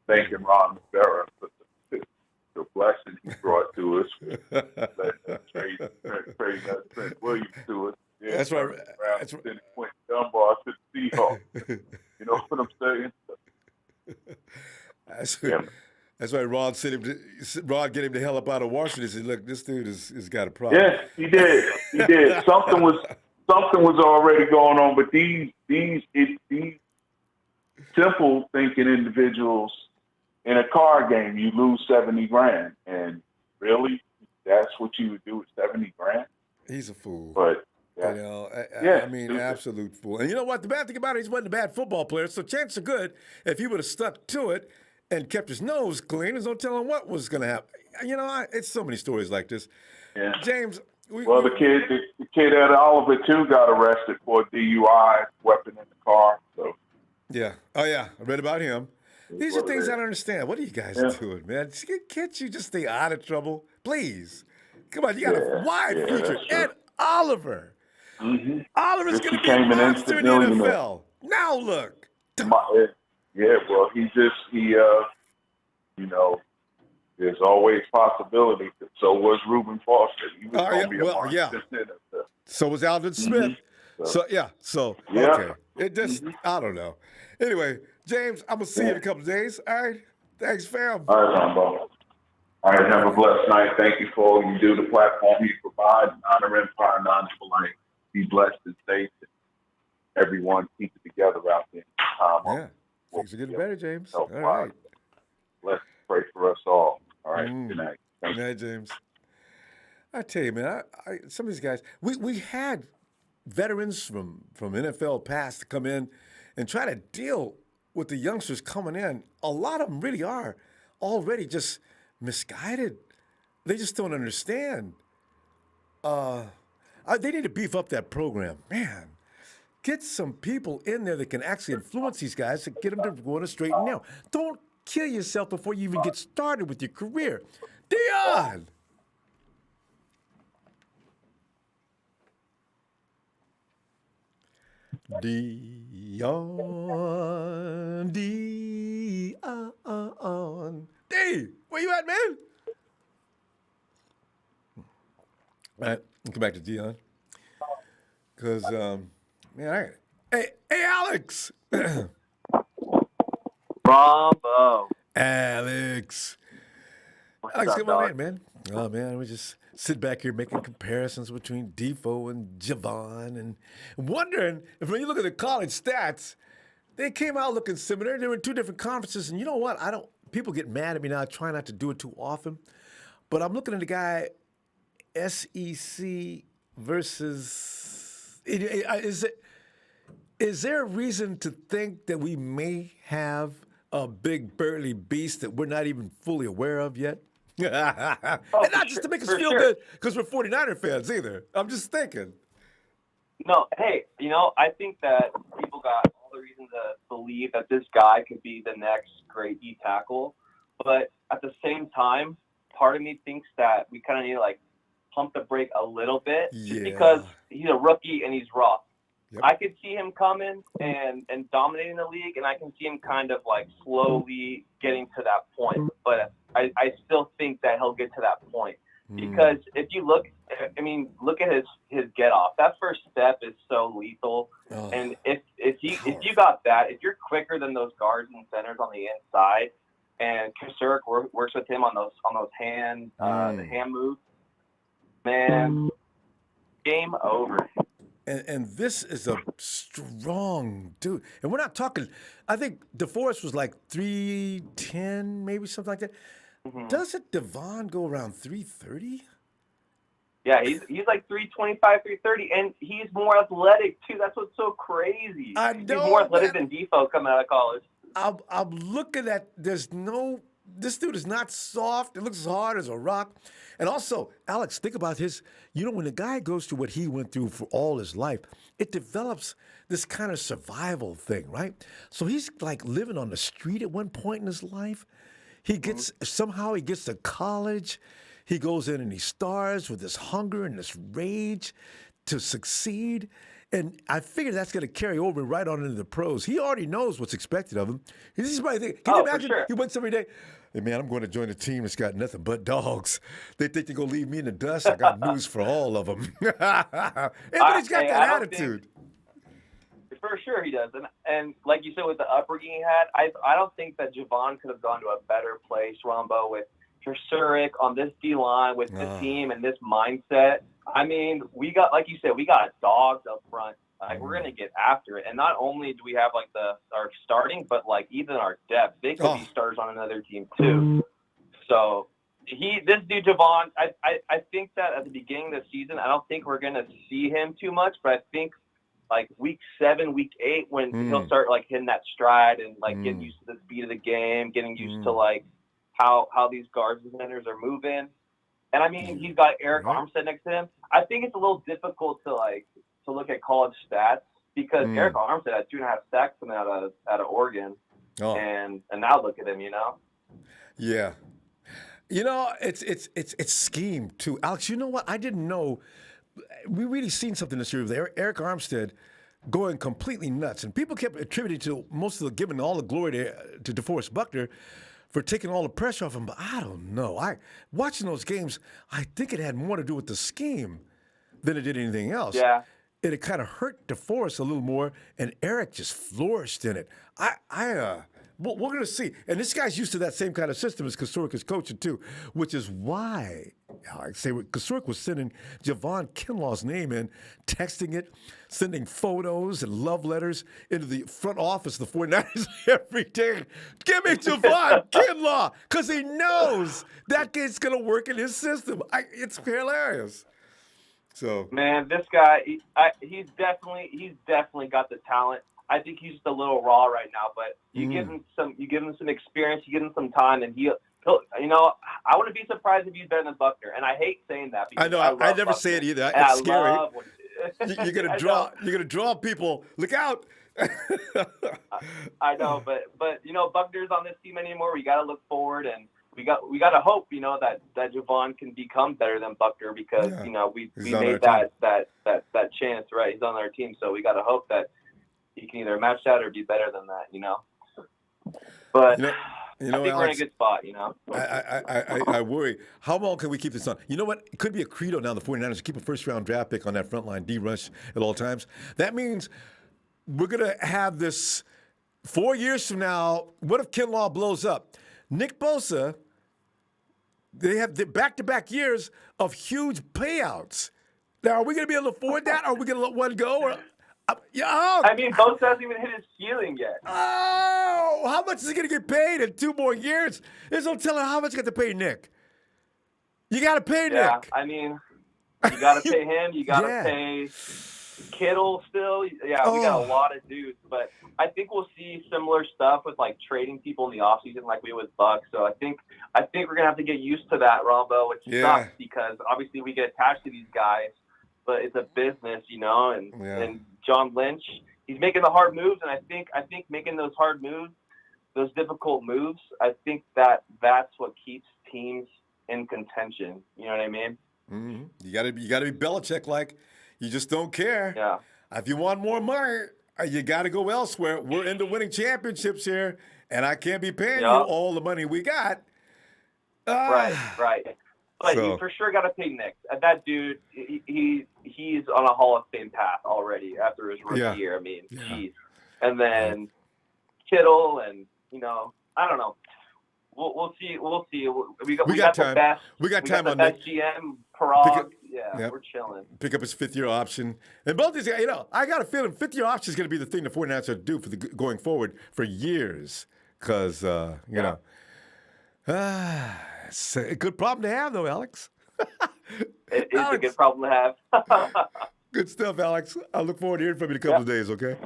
thanking Ron Rivera for the blessing he brought to us. Trade Trent Williams to us. Yeah, that's right. That's right. Point Dunbar to the Seahawks. You know what I'm saying? That's why Rod get him the hell up out of Washington. He said, "Look, this dude has got a problem." Yeah, he did. Something was already going on, but these simple thinking individuals in a card game, you lose $70,000, and really, that's what you would do with $70,000. He's a fool. But I mean, absolute fool. And you know what? The bad thing about it, he wasn't a bad football player, so chances are good if he would have stuck to it and kept his nose clean. There's no telling what was going to happen. It's so many stories like this. Yeah. James. The kid at Oliver too got arrested for a DUI, weapon in the car. So. Yeah. Oh yeah, I read about him. These are things I don't understand. What are you guys doing, man? Can't you just stay out of trouble, please? Come on, you got a wide future. Ed Oliver. Mm-hmm. Oliver's going to be a monster in the NFL. Now look. Well, there's always possibility. So was Reuben Foster. He was going to be a monster in the NFL. So was Alden Smith. Okay. It just, I don't know. Anyway, James, I'm going to see you in a couple of days. All right? Thanks, fam. All right, Ronbo. All right, have a blessed night. Thank you for all you do, the platform you provide, honor, empire, non-polite. Be blessed and safe. Everyone keep it together out there. Things are getting better, James. All right. Let's pray for us all. All right, good night. Good night, James. I tell you, man, some of these guys, we had veterans from NFL past to come in and try to deal with the youngsters coming in. A lot of them really are already just misguided. They just don't understand. They need to beef up that program. Man, get some people in there that can actually influence these guys to get them to go on a straight and narrow. Don't kill yourself before you even get started with your career. Dion! Dion. D, where you at, man? All right, come back to Dion. Because, hey, Alex. Ronbo. Alex, come on in, man. Oh, man, we just sit back here making comparisons between Defo and Javon and wondering if when you look at the college stats, they came out looking similar. They were in two different conferences. And you know what? People get mad at me now. I try not to do it too often. But I'm looking at the guy, SEC versus... Is there a reason to think that we may have a big burly beast that we're not even fully aware of yet? And not just to make us feel good because we're 49er fans either. I'm just thinking. No, hey, I think that people got all the reason to believe that this guy could be the next great D-tackle. But at the same time, part of me thinks that we kind of need to, pump the brake a little bit just Yeah. because he's a rookie and he's raw. Yep. I could see him coming and dominating the league, and I can see him kind of like slowly getting to that point. But I still think that he'll get to that point because if you look at his get off. That first step is so lethal, and if you got that, if you're quicker than those guards and centers on the inside, and Kusurek works with him on those hand the hand moves, man, game over. And this is a strong dude. And we're not talking, I think DeForest was like 310, maybe something like that. Mm-hmm. Doesn't Devon go around 330? Yeah, he's like 325, 330, and he's more athletic, too. That's what's so crazy. I know, he's more athletic than Defo coming out of college. I'm looking at, this dude is not soft. It looks as hard as a rock. And also, Alex, think about when a guy goes through what he went through for all his life, it develops this kind of survival thing, right? So he's like living on the street at one point in his life. Somehow he gets to college. He goes in and he stars with this hunger and this rage to succeed. And I figure that's going to carry over right on into the pros. He already knows what's expected of him. He's probably thinking, can you imagine for sure. he wins every day? Hey, man, I'm going to join a team that's got nothing but dogs. They think they're going to leave me in the dust. I got news for all of them. Everybody's got that attitude. For sure he does. And like you said, with the upbringing he had, I don't think that Javon could have gone to a better place, Ronbo, with Kusurek on this D-line, with the team and this mindset. I mean, we got dogs up front. Like, we're going to get after it. And not only do we have, like, our starting, but, like, even our depth. They could be starters on another team, too. So, this dude, Javon, I think that at the beginning of the season, I don't think we're going to see him too much, but I think, like, week 7, week 8, when he'll start, like, hitting that stride and, like, getting used to the speed of the game, getting used to, like, how these guards and centers are moving. And, I mean, he's got Eric Armstead next to him. I think it's a little difficult to look at college stats because Eric Armstead had 2.5 sacks coming out of Oregon. And now look at him, you know? Yeah. You know, it's scheme, too. Alex, you know what? I didn't know. We really seen something this year with Eric Armstead going completely nuts. And people kept attributing to giving all the glory to DeForest Buckner for taking all the pressure off him. But I don't know. Watching those games, I think it had more to do with the scheme than it did anything else. Yeah. And it kind of hurt DeForest a little more, and Eric just flourished in it. We're going to see. And this guy's used to that same kind of system as Kusurek is coaching, too, which is why I say Kusurek was sending Javon Kinlaw's name in, texting it, sending photos and love letters into the front office of the 49ers every day. Give me Javon Kinlaw, because he knows that kid's going to work in his system. It's hilarious. So, man, this guy, he's definitely got the talent. I think he's just a little raw right now, but you give him some experience, you give him some time, and he'll you know, I wouldn't be surprised if he's better than Buckner. And I hate saying that because I know I never Buckner, say it either. It's scary. You're I gonna draw people. Look out. I know, but you know, Buckner's on this team anymore. We got to look forward, and we got to hope, you know, that Javon can become better than Buckner because you know we made that chance, right? He's on our team, so we got to hope that he can either match that or be better than that, you know. But you know, I think Alex, we're in a good spot, you know. I worry. How long can we keep this on? You know what? It could be a credo now. The 49ers keep a first-round draft pick on that front line D-rush at all times. That means we're gonna have this 4 years from now. What if Kinlaw blows up? Nick Bosa. They have the back-to-back years of huge payouts. Now, are we going to be able to afford that? Or are we going to let one go? I mean, Bosa hasn't even hit his ceiling yet. Oh, how much is he going to get paid in 2 more years? There's no telling how much you got to pay Nick. You got to pay Nick. Yeah, I mean, you got to pay him. You got to pay Kittle still. Yeah, we got a lot of dudes. But I think we'll see similar stuff with, like, trading people in the offseason like we with Buck. So I think we're going to have to get used to that, Ronbo, which sucks because obviously we get attached to these guys. But it's a business, you know, and John Lynch, he's making the hard moves, and I think making those hard moves, those difficult moves, I think that's what keeps teams in contention. You know what I mean? Mm-hmm. You gotta be Belichick like. You just don't care. Yeah. If you want more money, you got to go elsewhere. We're into winning championships here, and I can't be paying you Yep. all the money we got. Right. But you So, for sure got to pay Nick. That dude, he's on a Hall of Fame path already after his rookie year. I mean, geez. And then Kittle, and I don't know. We'll see. We got time. The best. We got time on Nick. Nick. GM Parag. We're chilling. Pick up his 5th-year option. And both these guys, I got a feeling 5th-year option is going to be the thing the 49ers are do for going forward for years. Because, it's a good problem to have, though, Alex. It is a good problem to have. Good stuff, Alex. I look forward to hearing from you in a couple of days, okay?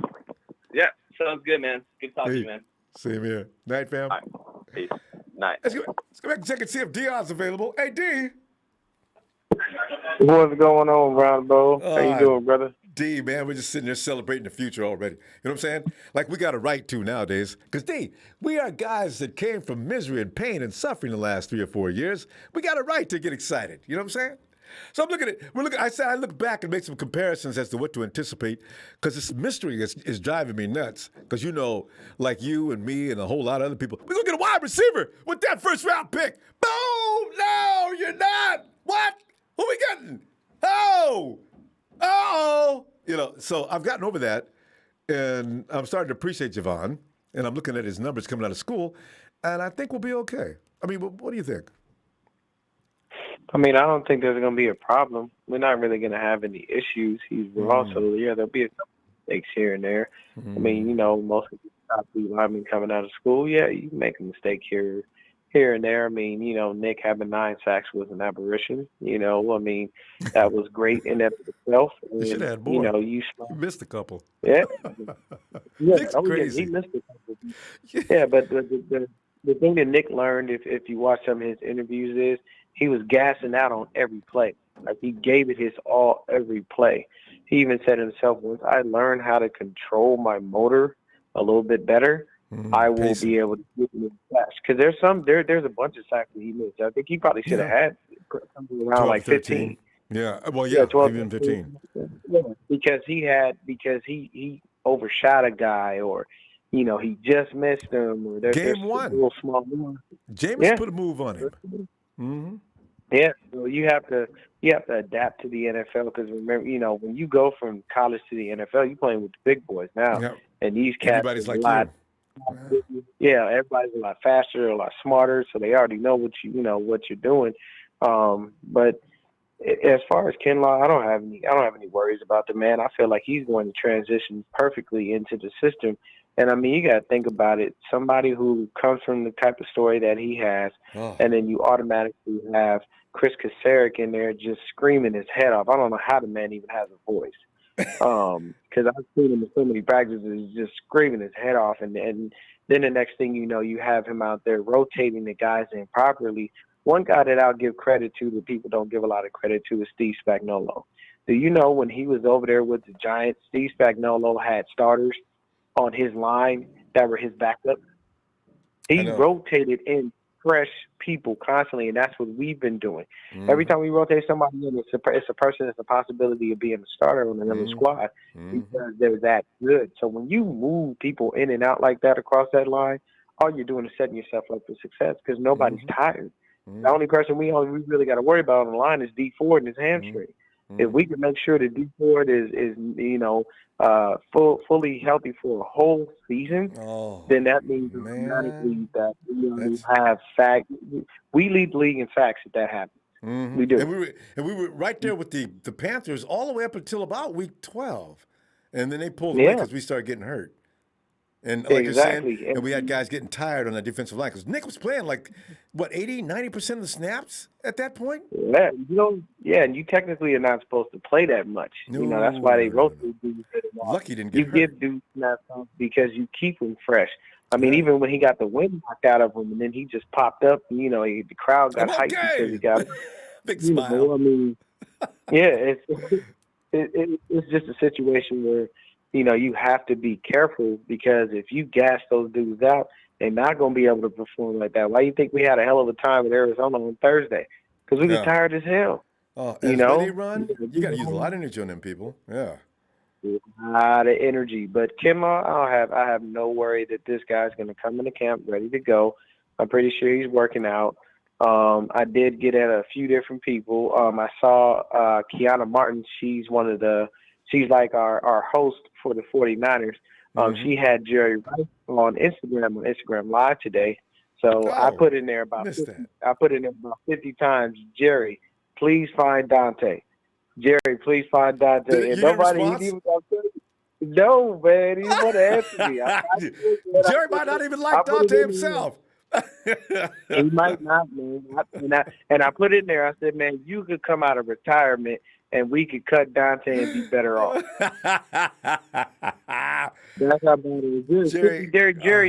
Yeah, sounds good, man. Good talking to you, man. Same here. Night, fam. All right. Peace. Night. Let's go back and check and see if Dion's available. Hey, D. What's going on, Ronbo? How you doing, brother? D, man, we're just sitting there celebrating the future already. You know what I'm saying? Like, we got a right to nowadays. Because, D, we are guys that came from misery and pain and suffering the last 3 or 4 years. We got a right to get excited. You know what I'm saying? So I'm looking at I look back and make some comparisons as to what to anticipate, because this mystery is driving me nuts. Because like you and me and a whole lot of other people, we're going to get a wide receiver with that first-round pick. Boom! No, you're not. What? Who we getting? Oh! So I've gotten over that, and I'm starting to appreciate Javon, and I'm looking at his numbers coming out of school, and I think we'll be okay. I mean, what do you think? I mean, I don't think there's going to be a problem. We're not really going to have any issues. There'll be a couple mistakes here and there. I mean, most of the top linemen coming out of school, you make a mistake here and there. I mean, Nick having 9 sacks was an aberration. I mean, that was great in and of itself. You should have had more. You missed a couple. Yeah. Nick's crazy. He missed a couple. Yeah, but the thing that Nick learned, if you watch some of his interviews, is he was gassing out on every play. Like, he gave it his all every play. He even said himself, once I learn how to control my motor a little bit better, I will be able to get him sacks. Because there's a bunch of sacks that he missed. I think he probably should have had something around 12, like 15. Yeah, well, 12, even 15. Yeah, because he overshot a guy, or he just missed him, or Game 1. A little small one. James put a move on him. Mm-hmm. Yeah, so you have to adapt to the NFL, because remember, when you go from college to the NFL, you're playing with the big boys now, and these cats, everybody's like you. Everybody's a lot faster, a lot smarter, so they already know what you're doing. But as far as Kinlaw, I don't have any worries about the man. I feel like he's going to transition perfectly into the system. And I mean, you got to think about it. Somebody who comes from the type of story that he has, and then you automatically have Chris Kasarik in there just screaming his head off. I don't know how the man even has a voice. Because I've seen him in so many practices just screaming his head off. And then the next thing you know, you have him out there rotating the guys in properly. One guy that I'll give credit to that people don't give a lot of credit to is Steve Spagnuolo. Do you know when he was over there with the Giants, Steve Spagnuolo had starters on his line that were his backup? He rotated in fresh people constantly, and that's what we've been doing. Every time we rotate somebody in, it's a person that's a possibility of being a starter on another squad, because they're that good. So when you move people in and out like that across that line, all you're doing is setting yourself up for success, because nobody's tired. The only person we really got to worry about on the line is D Ford and his hamstring. If we can make sure that D Ford is fully healthy for a whole season, then that means automatically that we have sacks. We lead the league in sacks if that happens. We do. And we were right there with the Panthers all the way up until about week 12, and then they pulled away because we started getting hurt. And like you're saying, and we had guys getting tired on that defensive line, because Nick was playing 80, 90% of the snaps at that point? Yeah, and you technically are not supposed to play that much. No. That's why they rotate dudes. Lucky didn't get hurt. You give dudes snaps because you keep them fresh. I mean, even when he got the wind knocked out of him, and then he just popped up, the crowd got hyped because he got big smile. I mean, it's just a situation where you have to be careful, because if you gas those dudes out, they're not going to be able to perform like that. Why do you think we had a hell of a time in Arizona on Thursday? Because we were tired as hell. As they run, you got to use a lot of energy on them people. Yeah. A lot of energy. But Kinlaw, I have no worry that this guy's going to come into camp ready to go. I'm pretty sure he's working out. I did get at a few different people. I saw Kiana Martin. She's like our host for the 49ers. She had Jerry Rice on Instagram Live today. So I put in there about 50 times, Jerry, please find Dante. Jerry, please find Dante. And nobody even got to. No, man, he didn't want to answer me. Jerry might not even like Dante himself. He might not, man. And I put in there, I said, man, you could come out of retirement and we could cut Dante and be better off. That's how bad it is. Jerry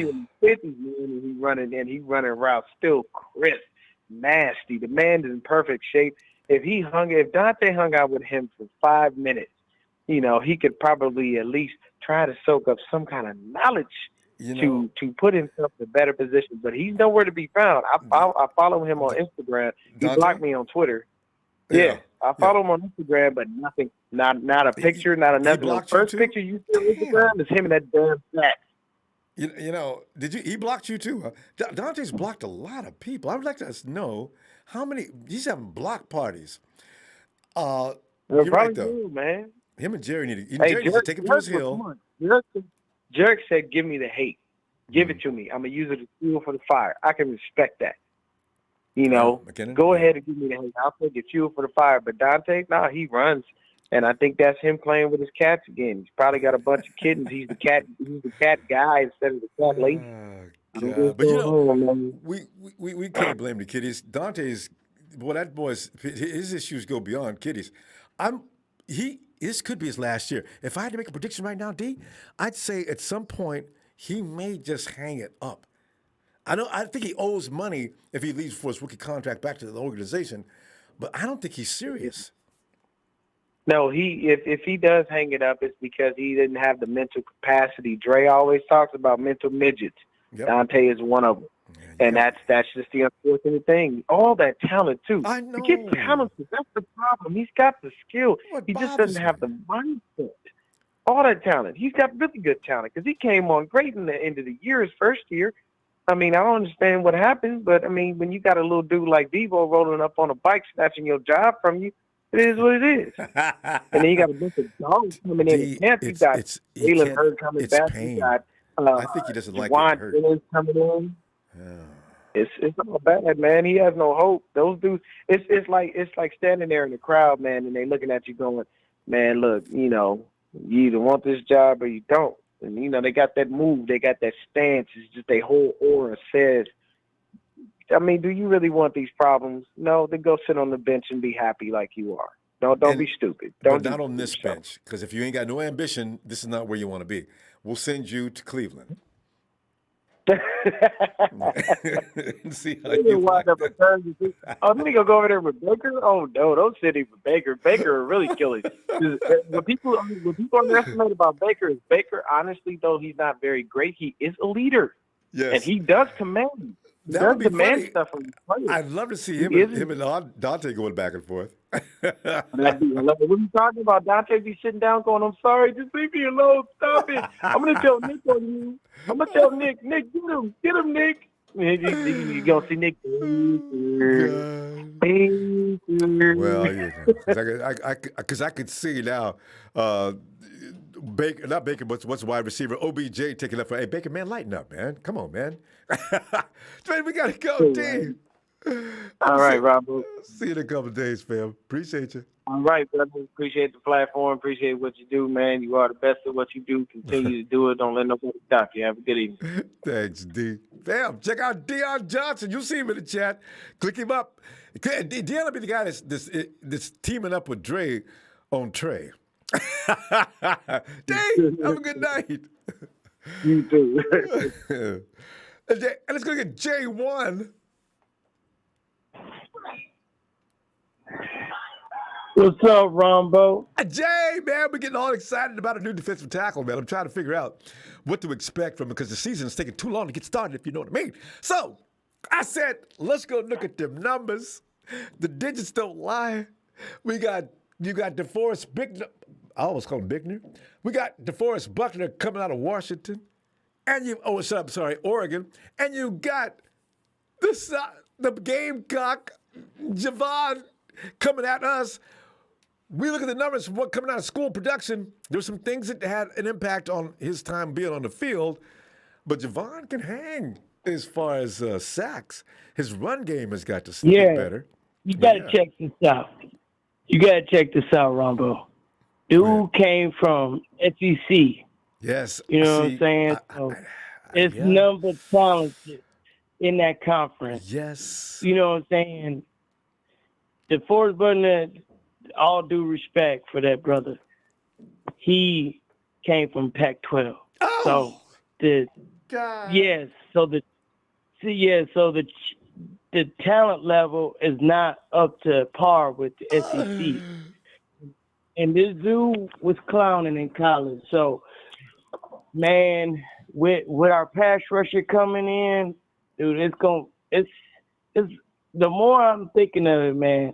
in the 50s, man, and he's running routes still crisp, nasty. The man is in perfect shape. If Dante hung out with him for 5 minutes, he could probably at least try to soak up some kind of knowledge to put himself in a better position. But he's nowhere to be found. I follow him on Instagram. He blocked me on Twitter. Yeah. I follow him on Instagram, but nothing, not a picture, not another. The first picture you see on Instagram is him in that damn sack. He blocked you too? Dante's blocked a lot of people. I would like to know how many. He's having block parties. You're right, though, man. Him and Jerry need to take him to his hill. Jerry said, "Give me the hate. Give it to me. I'm gonna use it as fuel for the fire." I can respect that. Go ahead and give me the hate. I'll take it fuel for the fire. But Dante, he runs, and I think that's him playing with his cats again. He's probably got a bunch of kittens. He's the cat guy instead of the cat lady. But we can't blame the kiddies. That boy's his issues go beyond kiddies. This could be his last year. If I had to make a prediction right now, D, I'd say at some point he may just hang it up. I think he owes money if he leaves for his rookie contract back to the organization, but I don't think he's serious. No, if he does hang it up, it's because he didn't have the mental capacity. Dre always talks about mental midgets. Yep. Dante is one of them. And that's just the unfortunate thing. All that talent, too. I know. The kid's talented. That's the problem. He's got the skill. He just doesn't have the mindset. All that talent. He's got really good talent because he came on great in the end of the year, his first year. I mean, I don't understand what happened, but, I mean, when you got a little dude like Devo rolling up on a bike snatching your job from you, it is what it is. And then you got a bunch of dogs coming in. You got Jalen Hurd coming back. Pain. You got I think he doesn't like Javon getting hurt. Coming in. It's all bad, man. He has no hope. Those dudes, it's like standing there in the crowd, man, and they looking at you going, man, look, you either want this job or you don't. And they got that move, they got that stance. It's just their whole aura says. I mean, do you really want these problems? No, then go sit on the bench and be happy like you are. Don't be stupid. But not on this bench, because if you ain't got no ambition, this is not where you want to be. We'll send you to Cleveland. See how you wind up then he gonna go over there with Baker. Oh no, don't send him with Baker. Baker will really kill him. What people underestimate about Baker is honestly, though he's not very great, he is a leader. Yes. And he does command. That would be demand funny. Stuff from his players. I'd love to see him and Dante going back and forth. What are you talking about? Dante be sitting down going, I'm sorry, just leave me alone. Stop it. I'm going to tell Nick on you. I'm going to tell Nick, get him, Nick. You going to see Nick. Well, because I could see now Baker, not Baker, but what's wide receiver? OBJ taking up for, hey, Baker, man, lighten up, man. Come on, man. Man, we got to go, D. All right, Ronbo. See you in a couple of days, fam. Appreciate you. All right, brother. Appreciate the platform. Appreciate what you do, man. You are the best at what you do. Continue to do it. Don't let nobody stop you. Have a good evening. Thanks, D. Fam, check out Deion Johnson. You'll see him in the chat. Click him up. Deion will be the guy that's teaming up with Dre on Trey. Dave, have a good night. You too. And let's go get J1. What's up, Ronbo? Jay, man, we're getting all excited about a new defensive tackle, man. I'm trying to figure out what to expect from him because the season's taking too long to get started, if you know what I mean. So I said, let's go look at them numbers. The digits don't lie. You got DeForest Buckner. I always call him Buckner. We got DeForest Buckner coming out of Washington, and Oregon, and you got the Gamecock Javon coming at us. We look at the numbers from what coming out of school production. There's some things that had an impact on his time being on the field, but Javon can hang as far as sacks. His run game has got to get better. You got to check this out. You got to check this out, Ronbo. Dude came from SEC. Yes. You know what I'm saying? It's number talented in that conference. Yes. You know what I'm saying? DeForest Buckner, all due respect for that brother, he came from Pac-12. Oh, so the talent level is not up to par with the SEC. And this dude was clowning in college. So, man, with our pass rusher coming in, dude, it's the more I'm thinking of it, man,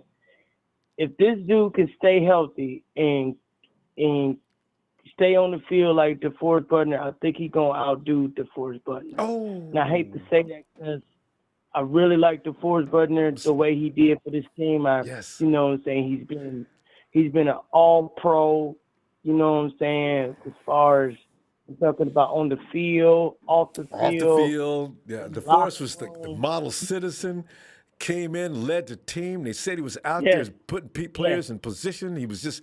if this dude can stay healthy and stay on the field like DeForest Buckner, I think he's going to outdo DeForest Buckner. Oh. And I hate to say that because I really like DeForest Buckner the way he did for this team. You know what I'm saying? He's been an all-pro, you know what I'm saying, as far as I'm talking about on the field, off the field. Yeah, DeForest was the model citizen, came in, led the team. They said he was out there putting players in position. He was just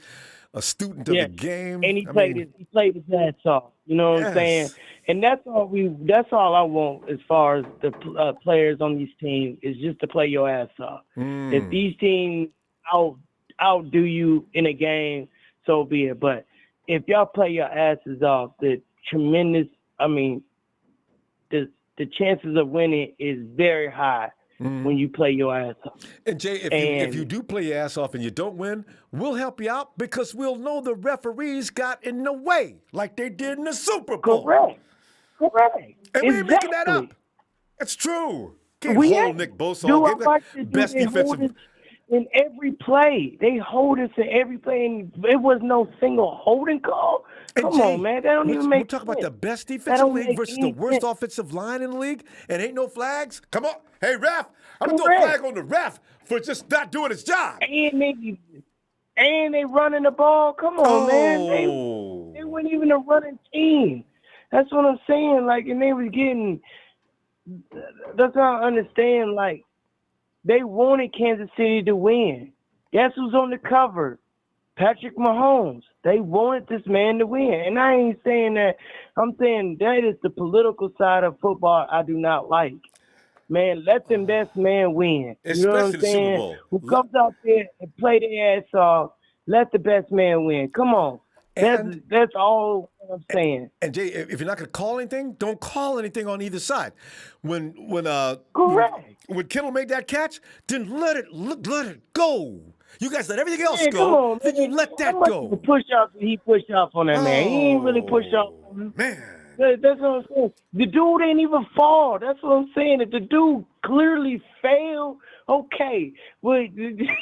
a student of the game. And he played his ass off. You know what I'm saying? And that's all I want as far as the players on these teams is just to play your ass off. If these teams outdo you in a game, so be it. But if y'all play your asses off, the chances of winning is very high when you play your ass off. And Jay, if you do play your ass off and you don't win, we'll help you out because we'll know the referees got in the way like they did in the Super Bowl. Correct. And we ain't making that up. It's true. Can't hold Nick Bosa. Best defensive. In every play, they hold us in every play, and it was no single holding call. Come on, man, that don't even make sense. We're talking about the best defensive league versus the worst offensive line in the league, and ain't no flags. Come on, hey ref, I'm gonna throw a flag on the ref for just not doing his job. And they running the ball. Come on, man, they weren't even a running team. That's what I'm saying. Like, and they was getting. That's what I understand. Like. They wanted Kansas City to win. Guess who's on the cover? Patrick Mahomes. They wanted this man to win. And I ain't saying that. I'm saying that is the political side of football I do not like. Man, let them best man win. You know what I'm saying? Who comes out there and play their ass off, let the best man win. Come on. That's all I'm saying. And Jay, if you're not going to call anything, don't call anything on either side. When Kittle made that catch, then let it go. You guys let everything else go. Then you let that go. He pushed off on that man. He ain't really pushed off on him. Man. That's what I'm saying. The dude ain't even fall. That's what I'm saying. If the dude clearly failed, okay. But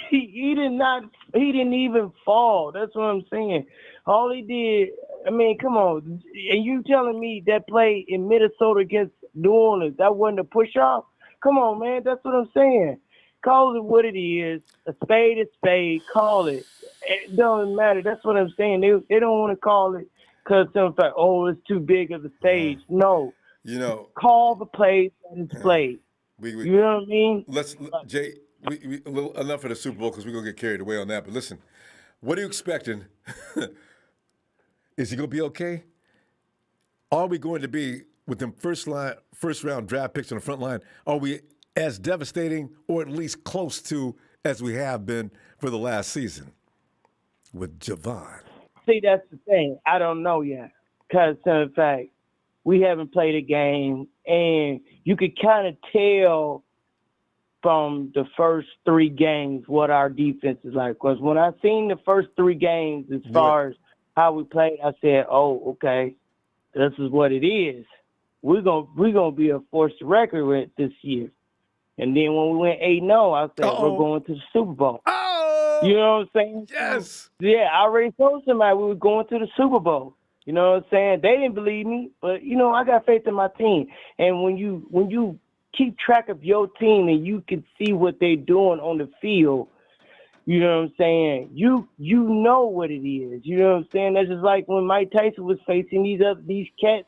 he didn't even fall. That's what I'm saying. All he did, I mean, come on. And you telling me that play in Minnesota against New Orleans, that wasn't a push-off? Come on, man. That's what I'm saying. Call it what it is. A spade is spade. Call it. It doesn't matter. That's what I'm saying. They don't want to call it because it's like, it's too big of a stage. No. You know. Call the play that is played. You know what I mean? Jay, enough of the Super Bowl because we're going to get carried away on that. But listen, what are you expecting? Is he going to be okay? Are we going to be, with them first round draft picks on the front line, are we as devastating or at least close to as we have been for the last season with Javon? See, that's the thing. I don't know yet. Because, in fact, we haven't played a game, and you could kind of tell from the first 3 games what our defense is like. Because when I seen the first 3 games as far as how we played, I said, okay, this is what it is. We're gonna be a force to record with this year. And then when we went 8-0, I said, we're going to the Super Bowl. Oh! You know what I'm saying? Yes. Yeah, I already told somebody we were going to the Super Bowl. You know what I'm saying? They didn't believe me, but I got faith in my team. And when you keep track of your team and you can see what they're doing on the field, you know what I'm saying? You know what it is. You know what I'm saying? That's just like when Mike Tyson was facing these cats.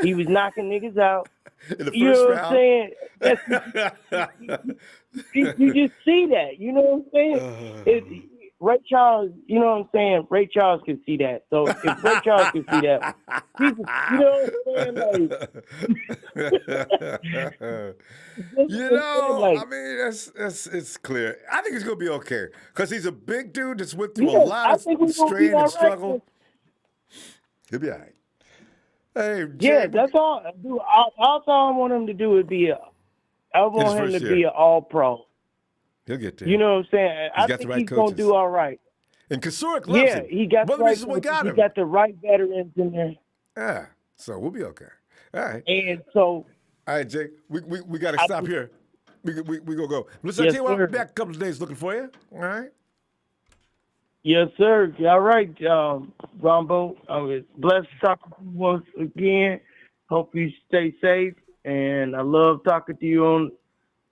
He was knocking niggas out. In the You first know what I'm round. saying? You just see that. You know what I'm saying? Ray Charles, you know what I'm saying? Ray Charles can see that. So if Ray Charles can see that, people, you know what I'm saying? I mean, it's clear. I think he's gonna be okay because he's a big dude that's went through a Yeah, lot I of think we're gonna be strain all and right. struggle. He'll be all right. Hey, Yeah, Jay, that's all. Dude, all I want him to do is I want him to be an all-pro. He'll get there. You know what I'm saying? He's I got the think right he's gonna coaches. do all right. And Kasurik loves Yeah, him. he got One the of the right reasons we coaches. got He him. got the right veterans in there. Yeah. So we'll be okay. All right. And so, all right, Jake. We got to stop here. We gonna go. Listen, yes, I tell you what, sir. I'll be back a couple of days looking for you. All right. Yes, sir. All right, Ronbo. It's blessed talking to you once again. Hope you stay safe, and I love talking to you on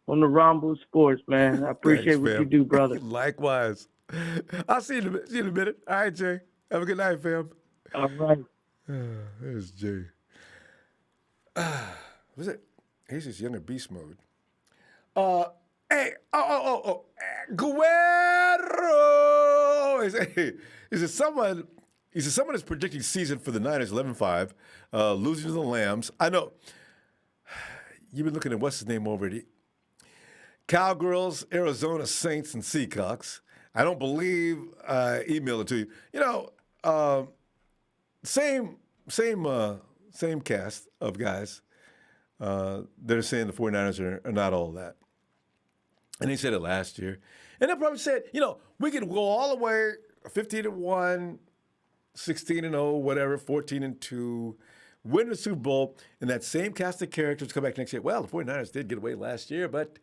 the Ronbo Sports, man. I appreciate Thanks, what fam. you do, brother. Likewise. I'll see you in a minute. All right, Jay. Have a good night, fam. All right. There's Jay. Was it? He's just younger beast mode. Hey, Guerrero! Is it someone is predicting season for the Niners 11-5, losing to the Lambs. I know you've been looking at what's his name over at Cowgirls, Arizona Saints, and Seahawks. I don't believe email it to you. You know, same cast of guys. They're saying the 49ers are not all that. And they said it last year. And they probably said, we could go all the way 15-1, 16-0, whatever, 14-2, win the Super Bowl, and that same cast of characters come back next year. Well, the 49ers did get away last year, but,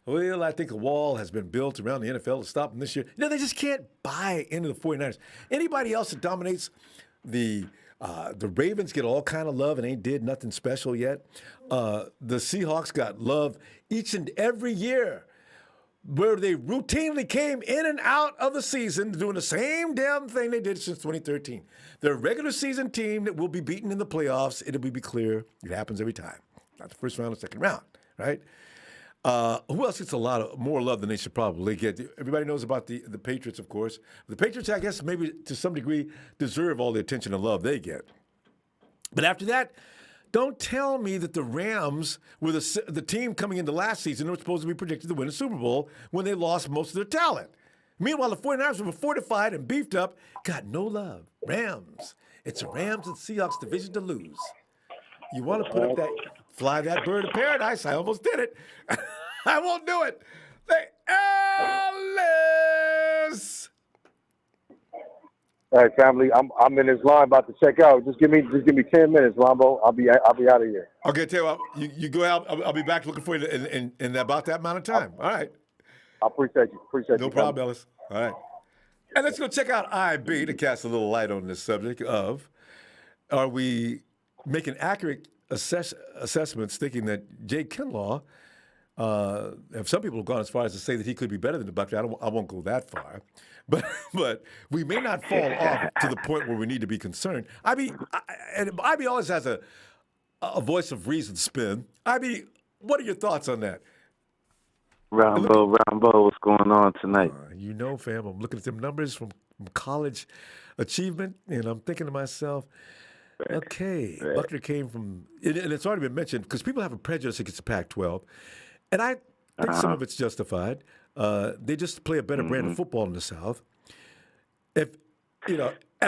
I think a wall has been built around the NFL to stop them this year. They just can't buy into the 49ers. Anybody else that dominates the Ravens get all kind of love and ain't did nothing special yet. The Seahawks got love each and every year, where they routinely came in and out of the season doing the same damn thing they did since 2013. They're a regular season team that will be beaten in the playoffs. It'll be clear. It happens every time. Not the first round or second round, right? Who else gets a lot more love than they should probably get? Everybody knows about the Patriots, of course. The Patriots, I guess, maybe to some degree deserve all the attention and love they get. But after that, don't tell me that the Rams were the team coming into last season that were supposed to be predicted to win a Super Bowl when they lost most of their talent. Meanwhile, the 49ers were fortified and beefed up, got no love. Rams. It's the Rams and Seahawks division to lose. You want to put up fly that bird of paradise? I almost did it. I won't do it. Alice. All right, family. I'm in this line about to check out. Just give me 10 minutes, Ronbo. I'll be out of here. Okay, tell you what, you go out. I'll be back looking for you in about that amount of time. All right. I appreciate you. No problem, Ellis. All right. And let's go check out IB to cast a little light on this subject of, are we making accurate assessments thinking that Jay Kinlaw, some people have gone as far as to say that he could be better than the Buckner. I won't go that far. But we may not fall off to the point where we need to be concerned. IB always has a voice of reason spin. IB, what are your thoughts on that? Ronbo, what's going on tonight? Fam, I'm looking at them numbers from college achievement, and I'm thinking to myself, okay, right. Buckner came from, and it's already been mentioned, because people have a prejudice against the Pac-12, and I think some of it's justified. They just play a better brand of football in the South. And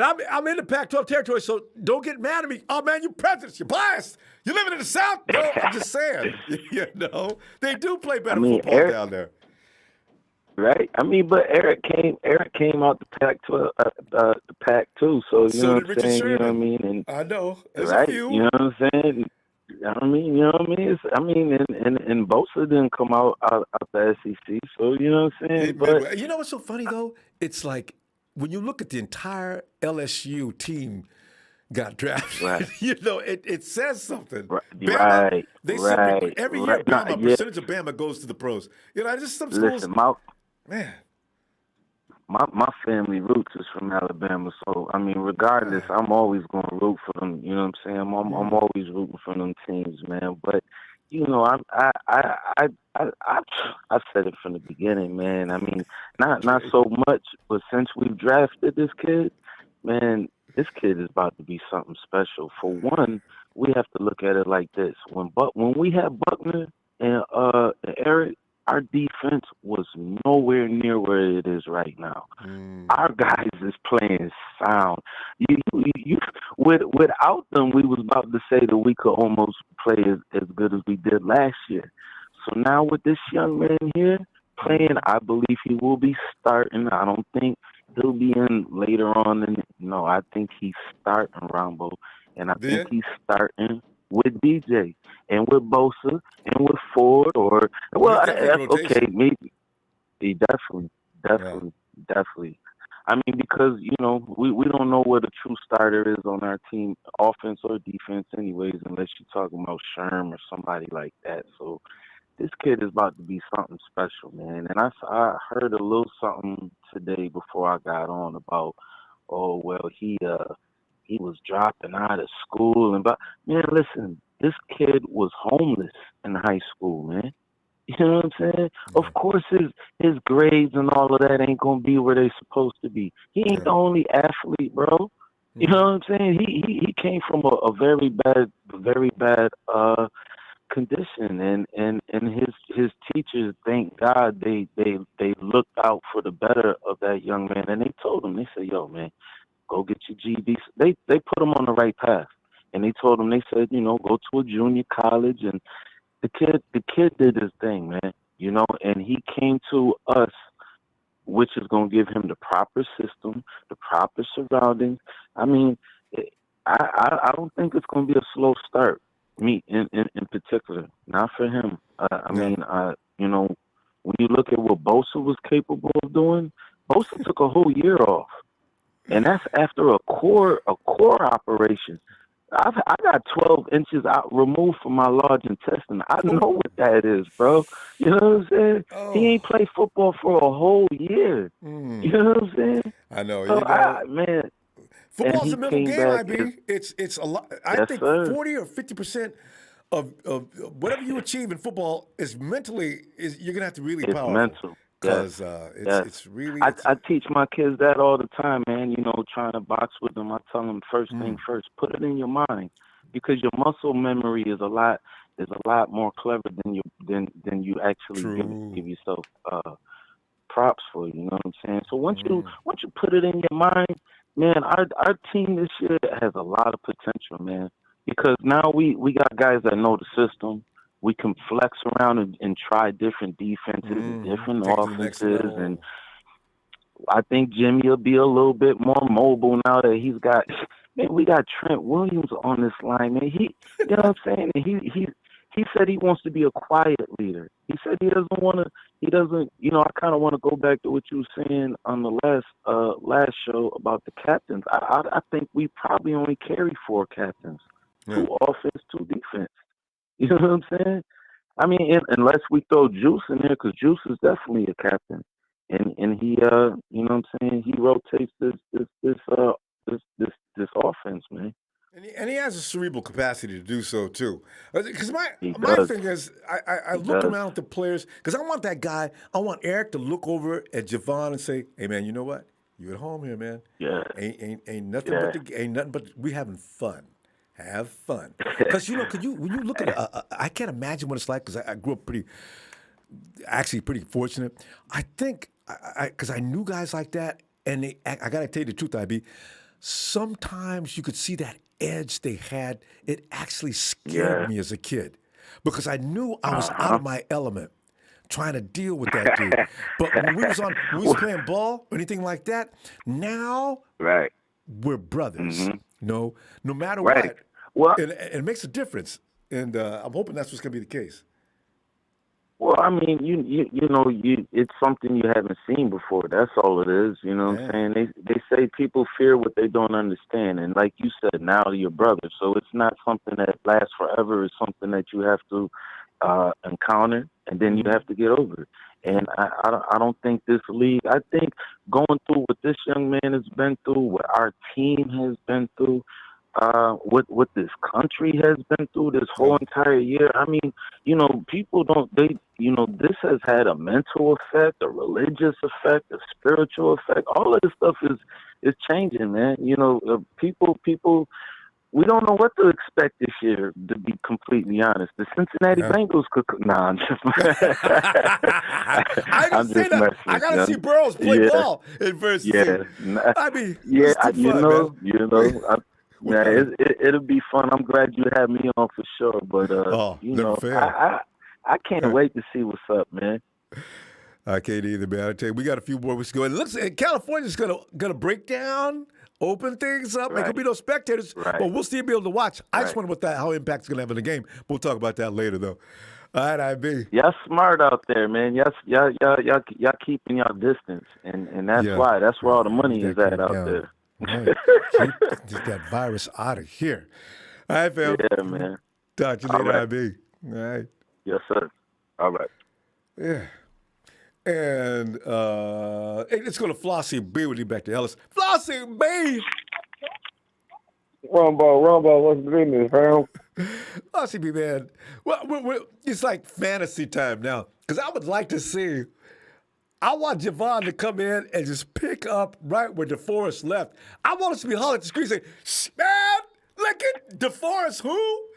I'm in the Pac-12 territory, so don't get mad at me. Oh, man, you're prejudiced. You're biased. You're living in the South. No, I'm just saying. They do play better football down there. Right. But Eric came out the Pac-12, the Pac too. So you know what I'm saying. Sherman. You know what I mean? And I know. There's right. a few. You know what I'm saying? I mean, you know what I mean? And Bosa didn't come out the SEC, so you know what I'm saying. But You know what's so funny though? It's like when you look at the entire LSU team got drafted. right, It says something. Bama, right, they right, every year right. No, Bama, a yeah. percentage of Bama goes to the pros. Just some schools, Listen, my man. my family roots is from Alabama, so I mean, regardless, I'm always going to root for them. You know what I'm saying? I'm always rooting for them teams, man. But you know, I said it from the beginning, man. I mean, not so much, but since we've drafted this kid, man, this kid is about to be something special. For one, we have to look at it like this: when we had Buckner and Eric, our defense was nowhere near where it is right now. Our guys is playing sound. Without them, we was about to say that we could almost play as good as we did last year. So now with this young man here playing, I believe he will be starting. I don't think he'll be in later on. No, I think he's starting Ronbo, and I think he's starting with DJ and with Bosa and with Ford okay, maybe he definitely. I mean, because we don't know what a true starter is on our team, offense or defense, anyways, unless you're talking about Sherm or somebody like that. So this kid is about to be something special, man. And I heard a little something today before I got on about, he was dropping out of school but man, listen, this kid was homeless in high school, man. You know what I'm saying? Of course his grades and all of that ain't gonna be where they supposed to be. He ain't the only athlete, bro. You know what I'm saying? He came from a very bad condition, and his teachers, thank God, they looked out for the better of that young man, and they told him, they said, yo man, go get your GED. They put him on the right path, and they told him, they said, go to a junior college. And the kid did his thing, man, and he came to us, which is going to give him the proper system, the proper surroundings. I mean, I don't think it's going to be a slow start, me in particular, not for him. I mean, when you look at what Bosa was capable of doing, Bosa took a whole year off. And that's after a core operation. I got 12 inches out removed from my large intestine. I know what that is, bro. You know what I'm saying? He ain't played football for a whole year. You know what I'm saying? I know. So man, football's a mental game, back. IB. It's a lot. I think 40 or 50% of whatever you achieve in football is mentally you're gonna have to really powerful. Mental. Because it's really. I teach my kids that all the time, man. Trying to box with them, I tell them first thing first, put it in your mind, because your muscle memory is a lot more clever than you actually give yourself props for. You know what I'm saying? So once you put it in your mind, man, our team this year has a lot of potential, man. Because now we got guys that know the system. We can flex around and try different defenses and different offenses. And I think Jimmy will be a little bit more mobile now that he's got, man, we got Trent Williams on this line, man. You know what I'm saying? And he said he wants to be a quiet leader. He said I kind of want to go back to what you were saying on the last show about the captains. I think we probably only carry 4 captains, 2 offense, 2 defense. You know what I'm saying? I mean, unless we throw Juice in there, because Juice is definitely a captain, and he, you know what I'm saying? He rotates this offense, man. And he has a cerebral capacity to do so too. Because my thing is, I look around at the players because I want that guy. I want Eric to look over at Javon and say, "Hey man, you know what? You at home here, man. Yeah. Ain't nothing but we having fun." Have fun, because when you look at I can't imagine what it's like, because I grew up pretty fortunate. I think because I knew guys like that, and I gotta tell you the truth, IB. Sometimes you could see that edge they had. It actually scared me as a kid, because I knew I was out of my element trying to deal with that dude. But when we was playing ball or anything like that, now we're brothers. No matter what. Well, and it makes a difference. and I'm hoping that's what's going to be the case. Well, I mean, it's something you haven't seen before. That's all it is. You know what I'm saying? They say people fear what they don't understand, and like you said, now you're brother, so it's not something that lasts forever. It's something that you have to encounter, and then you have to get over it. And I don't think this league. I think going through what this young man has been through, what our team has been through, what this country has been through this whole entire year. I mean, people don't. This has had a mental effect, a religious effect, a spiritual effect. All of this stuff is changing, man. People. We don't know what to expect this year, to be completely honest. The Cincinnati Bengals could. Nah, I'm just. I'm just messing. I gotta see Burrows play ball in versus. Yeah, I mean, man, it'll be fun. I'm glad you had me on for sure. But I can't wait to see what's up, man. I can't either, man. I tell you, we got a few more weeks to go. It looks like California's gonna break down. Open things up. Right. There could be no spectators, but we'll still be able to watch. I just wonder how Impact's going to have in the game. We'll talk about that later, though. All right, IB. Y'all smart out there, man. Y'all keeping y'all distance, and that's why. That's where all the money is at out there. Right. Get that virus out of here. All right, fam. Yeah, man. Talk to you later, IB. All right. Yes, sir. All right. Yeah. And let's go to Flossie B with you back to Ellis. Flossie B! Ronbo, what's the business, fam? Flossie B, man. Well, it's like fantasy time now. Because I would like to see, I want Javon to come in and just pick up right where Deforest left. I want us to be hollering at the screen saying, man, look at Deforest, who?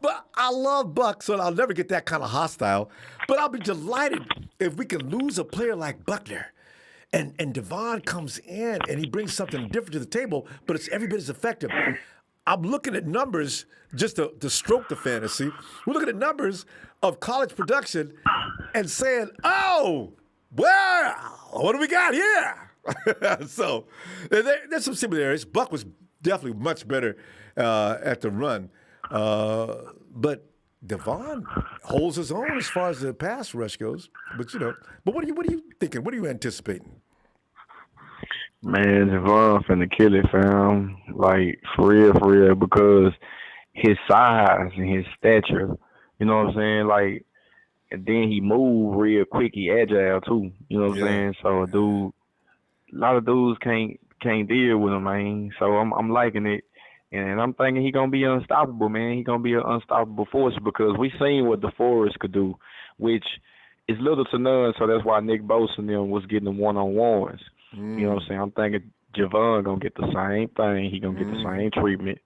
But I love Buck, so I'll never get that kind of hostile. But I'll be delighted if we can lose a player like Buckner. And Devon comes in and he brings something different to the table, but it's every bit as effective. I'm looking at numbers just to stroke the fantasy. We're looking at numbers of college production and saying, oh, well, what do we got here? So there's some similarities. Buck was definitely much better at the run. But Devon holds his own as far as the pass rush goes. But what are you thinking? What are you anticipating? Man, Devon finna kill it, fam. Like for real, because his size and his stature, you know what I'm saying? Like, and then he move real quick, he agile too. You know what I'm saying? So a lot of dudes can't deal with him, man. So I'm liking it. And I'm thinking he going to be unstoppable, man. He going to be an unstoppable force because we seen what Deforest could do, which is little to none. So that's why Nick Bosa and them was getting them one-on-ones. You know what I'm saying? I'm thinking Javon going to get the same thing. He going to get the same treatment.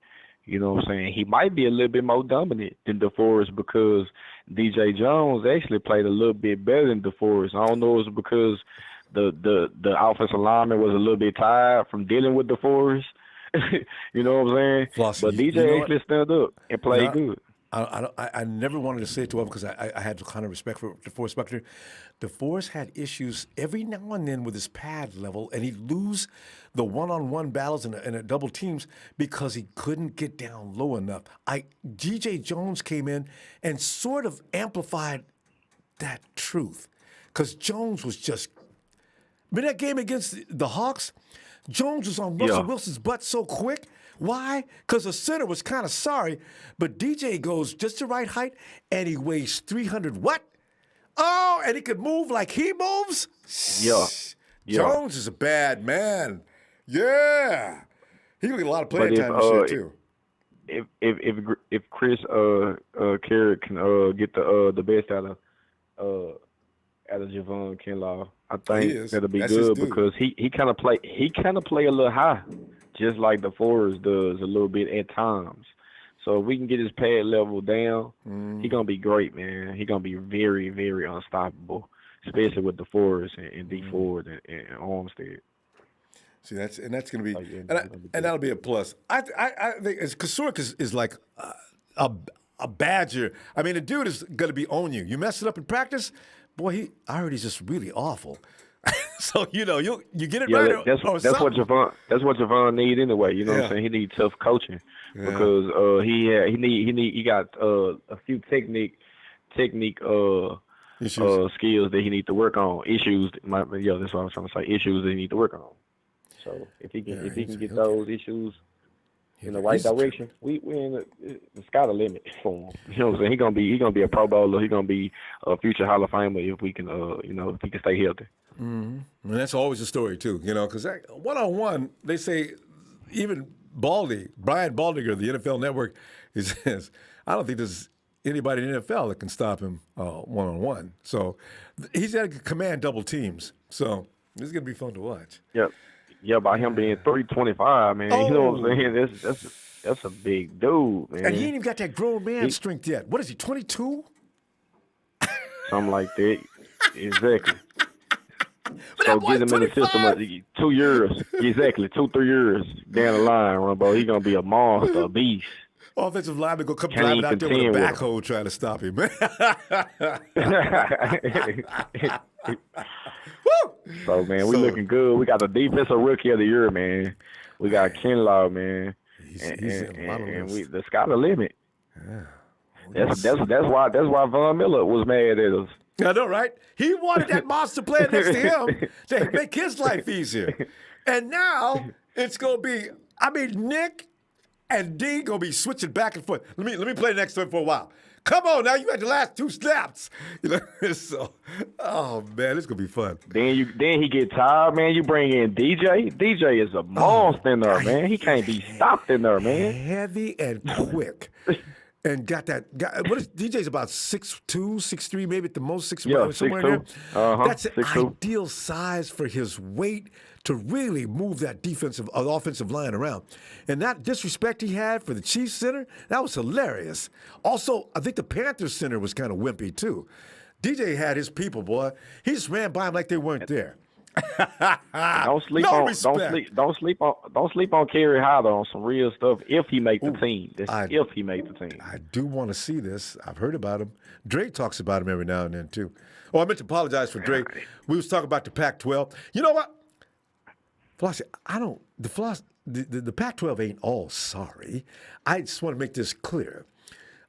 You know what I'm saying? He might be a little bit more dominant than Deforest because DJ Jones actually played a little bit better than Deforest. I don't know if it's because the offensive lineman was a little bit tired from dealing with Deforest. You know what I'm saying? Flossie, but DJ actually stood up and played good. I never wanted to say it to him because I had kind of respect for Deforest Buckner. Deforest had issues every now and then with his pad level, and he'd lose the one-on-one battles and double teams because he couldn't get down low enough. DJ Jones came in and sort of amplified that truth because Jones was just. Remember that game against the Hawks? Jones was on Russell Wilson's butt so quick. Why? Because the center was kind of sorry, but DJ goes just the right height, and he weighs 300 what? Oh, and he could move like he moves? Yeah. Jones is a bad man. Yeah. He will get a lot of playing time this year, too. If Chris Carrick can get the best out of Javon Kinlaw, I think that'll be good because he kind of play a little high, just like Deforest does a little bit at times. So if we can get his pad level down, he's gonna be great, man. He's gonna be very, very unstoppable, especially with Deforest and D Ford and Armstead. See, that's gonna be and that'll be a plus. I think Kasurk is like a badger. I mean, the dude is gonna be on you. You mess it up in practice. Boy, I heard he's just really awful. So you get it Yeah, right that's or that's what something. Javon need anyway. You know what I'm Yeah. saying? He needs tough coaching Yeah. because he got a few technique Issues. skills that he needs to work on. Issues, that's what I'm trying to say. Issues that he needs to work on. So if he Yeah, can get those issues in the right he's direction, we in the sky the limit for him. You know what I'm saying? He gonna be a Pro Bowler. He gonna be a future Hall of Famer if we can if he can stay healthy. And that's always a story too, because one-on-one, they say even Brian Baldinger, the NFL Network, he says, I don't think there's anybody in the NFL that can stop him one-on-one. So he's got to command double teams. So this is going to be fun to watch. Yep. Yeah, by him being 325, man, you know what I'm saying? That's a big dude, man. And he ain't even got that grown man strength yet. What is he, 22? Something like that. Exactly. But So that boy's get him in the system 25. 2 years. Exactly. 2-3 years down the line, Ronbo. He's going to be a monster, a beast. Offensive lineman going to come Can't driving even out there with a contend with him. backhoe trying to stop him. Woo! So, man, we looking good. We got the defensive rookie of the year, man. We got Kinlaw, man. He's in a lot of lists. The sky the limit. Yeah. That's why Von Miller was mad at us. I know, right? He wanted that monster playing next to him to make his life easier. And now it's going to be, Nick and D going to be switching back and forth. Let me play next to him for a while. Come on now, you had the last 2 snaps. So, oh man, it's gonna be fun. Then he get tired, man. You bring in DJ. DJ is a monster in there, man. He can't be stopped in there, man. Heavy and quick. And what is DJ's about 6'2", 6'3", maybe at the most 6'1", somewhere in there. That's an 6'2". ideal size for his weight to really move that offensive line around. And that disrespect he had for the Chiefs center, that was hilarious. Also, I think the Panthers center was kind of wimpy too. DJ had his people, boy. He just ran by them like they weren't there. Don't sleep No on respect. don't sleep on Kerry Hyder on some real stuff if he make the team. If he made the team. I do want to see this. I've heard about him. Drake talks about him every now and then too. Oh, I meant to apologize for Drake. We was talking about the Pac-12. You know what? Flossie, the Pac-12 ain't all sorry. I just want to make this clear.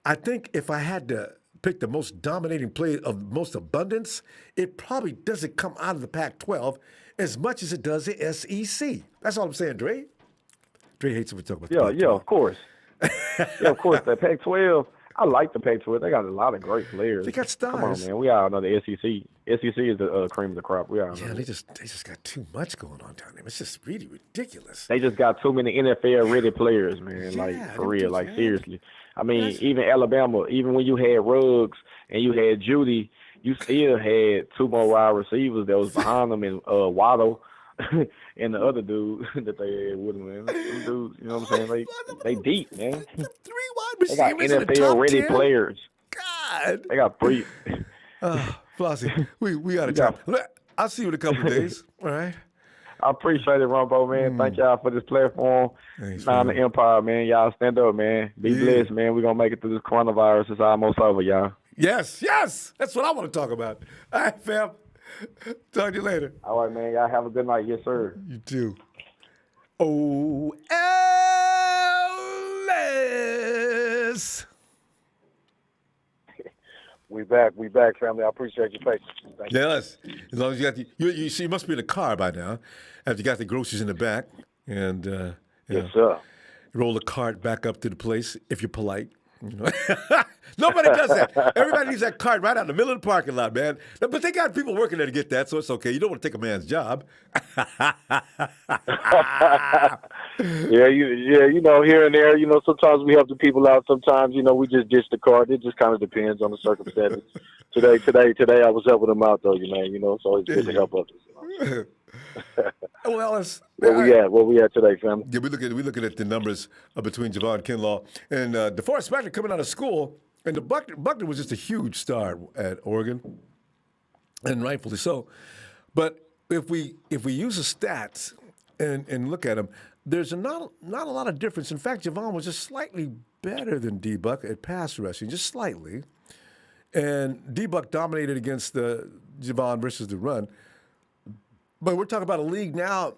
I think if I had to pick the most dominating play of most abundance, it probably doesn't come out of the Pac-12 as much as it does the SEC. That's all I'm saying, Dre. Dre hates when we talk about the Pac-12. Yeah, of course. Of course. The Pac-12, I like the Pac-12. They got a lot of great players. They got stars. Come on, man. We all know the SEC. SEC is the cream of the crop. We all know. Yeah, they just got too much going on down there. It's just really ridiculous. They just got too many NFL-ready players, man. Yeah, for real. Seriously. Even Alabama, even when you had Ruggs and you had Judy, you still had 2 more wide receivers that was behind them, and Waddle and the other dude that they had with them, man. Them dudes, you know what I'm saying? They deep, man. 3 wide They got receivers in the top NFL-ready 10? players. God. They got 3. Flossie, we out of time. I'll see you in a couple of days. All right. I appreciate it, Ronbo, man. Thank y'all for this platform. Thanks, Nine man. the Empire, man. Y'all stand up, man. Be blessed, man. We're going to make it through this coronavirus. It's almost over, y'all. Yes. That's what I want to talk about. All right, fam. Talk to you later. All right, man. Y'all have a good night. Yes, sir. You too. Oh, Ellis. We back, family. I appreciate your patience. Thank you. Yes. As long as you got you see, you must be in the car by now. After you got the groceries in the back, and Yes, sir. roll the cart back up to the place if you're polite. Nobody does that. Everybody leaves that cart right out in the middle of the parking lot, man. But they got people working there to get that, so it's okay. You don't want to take a man's job. Yeah, here and there, sometimes we help the people out. Sometimes, we just ditch the cart. It just kind of depends on the circumstances. Today, I was helping them out, though, so it's good to help others. Well, it's Where we at today, fam? Yeah, we're looking at the numbers between Javon Kinlaw and Deforest Buckner coming out of school, and the Buckner was just a huge star at Oregon, and rightfully so. But if we use the stats and look at them, there's not a lot of difference. In fact, Javon was just slightly better than D-Buck at pass rushing, just slightly, and D-Buck dominated against the Javon versus the run. But we're talking about a league now,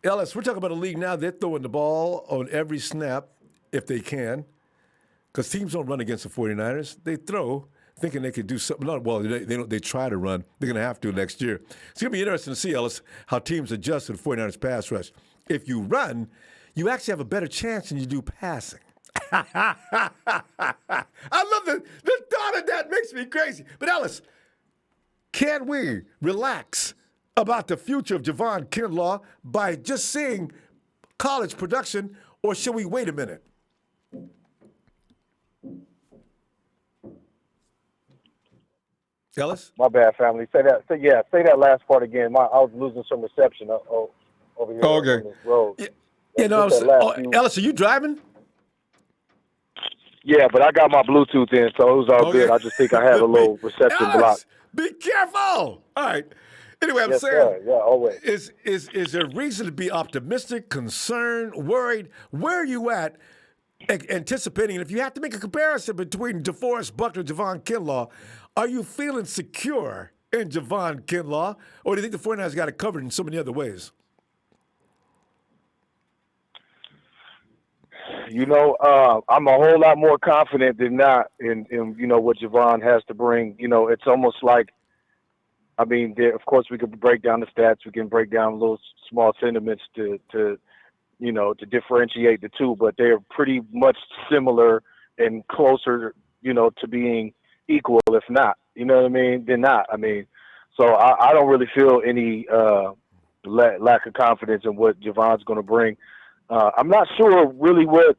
Ellis, we're talking about a league now, they're throwing the ball on every snap if they can, because teams don't run against the 49ers. They throw thinking they could do something. Well, they try to run. They're going to have to next year. It's going to be interesting to see, Ellis, how teams adjust to the 49ers pass rush. If you run, you actually have a better chance than you do passing. I love the thought of that. Makes me crazy. But Ellis, can we relax about the future of Javon Kinlaw by just seeing college production, or should we wait a minute? Ellis? My bad, family. Say that last part again. I was losing some reception over here on this road. Ellis, are you driving? Yeah, but I got my Bluetooth in, so it was all good. I just think I had a little reception block. Be careful. All right. Anyway, I'm yes, saying, sir. Yeah, always. Is there reason to be optimistic, concerned, worried? Where are you at anticipating? And if you have to make a comparison between Deforest Buckner and Javon Kinlaw, are you feeling secure in Javon Kinlaw, or do you think the 49ers got it covered in so many other ways? I'm a whole lot more confident than not in what Javon has to bring. It's almost like, of course we could break down the stats. We can break down little small sentiments to differentiate the two, but they're pretty much similar and closer, to being equal, if not, than not. So I don't really feel any lack of confidence in what Javon's going to bring. I'm not sure really what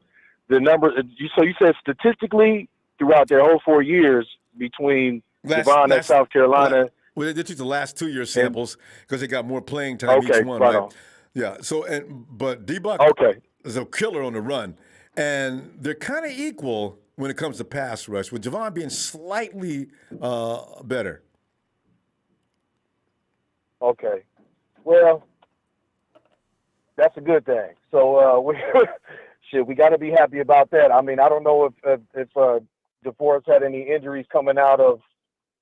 the numbers. So you said statistically throughout their whole 4 years between Javon at South Carolina. Well, they took the last 2 year samples because they got more playing time each one, right? On. Yeah. So but D-Buck is a killer on the run, and they're kind of equal when it comes to pass rush, with Javon being slightly better. Okay. Well, that's a good thing. So we got to be happy about that. I don't know if DeForest had any injuries coming out of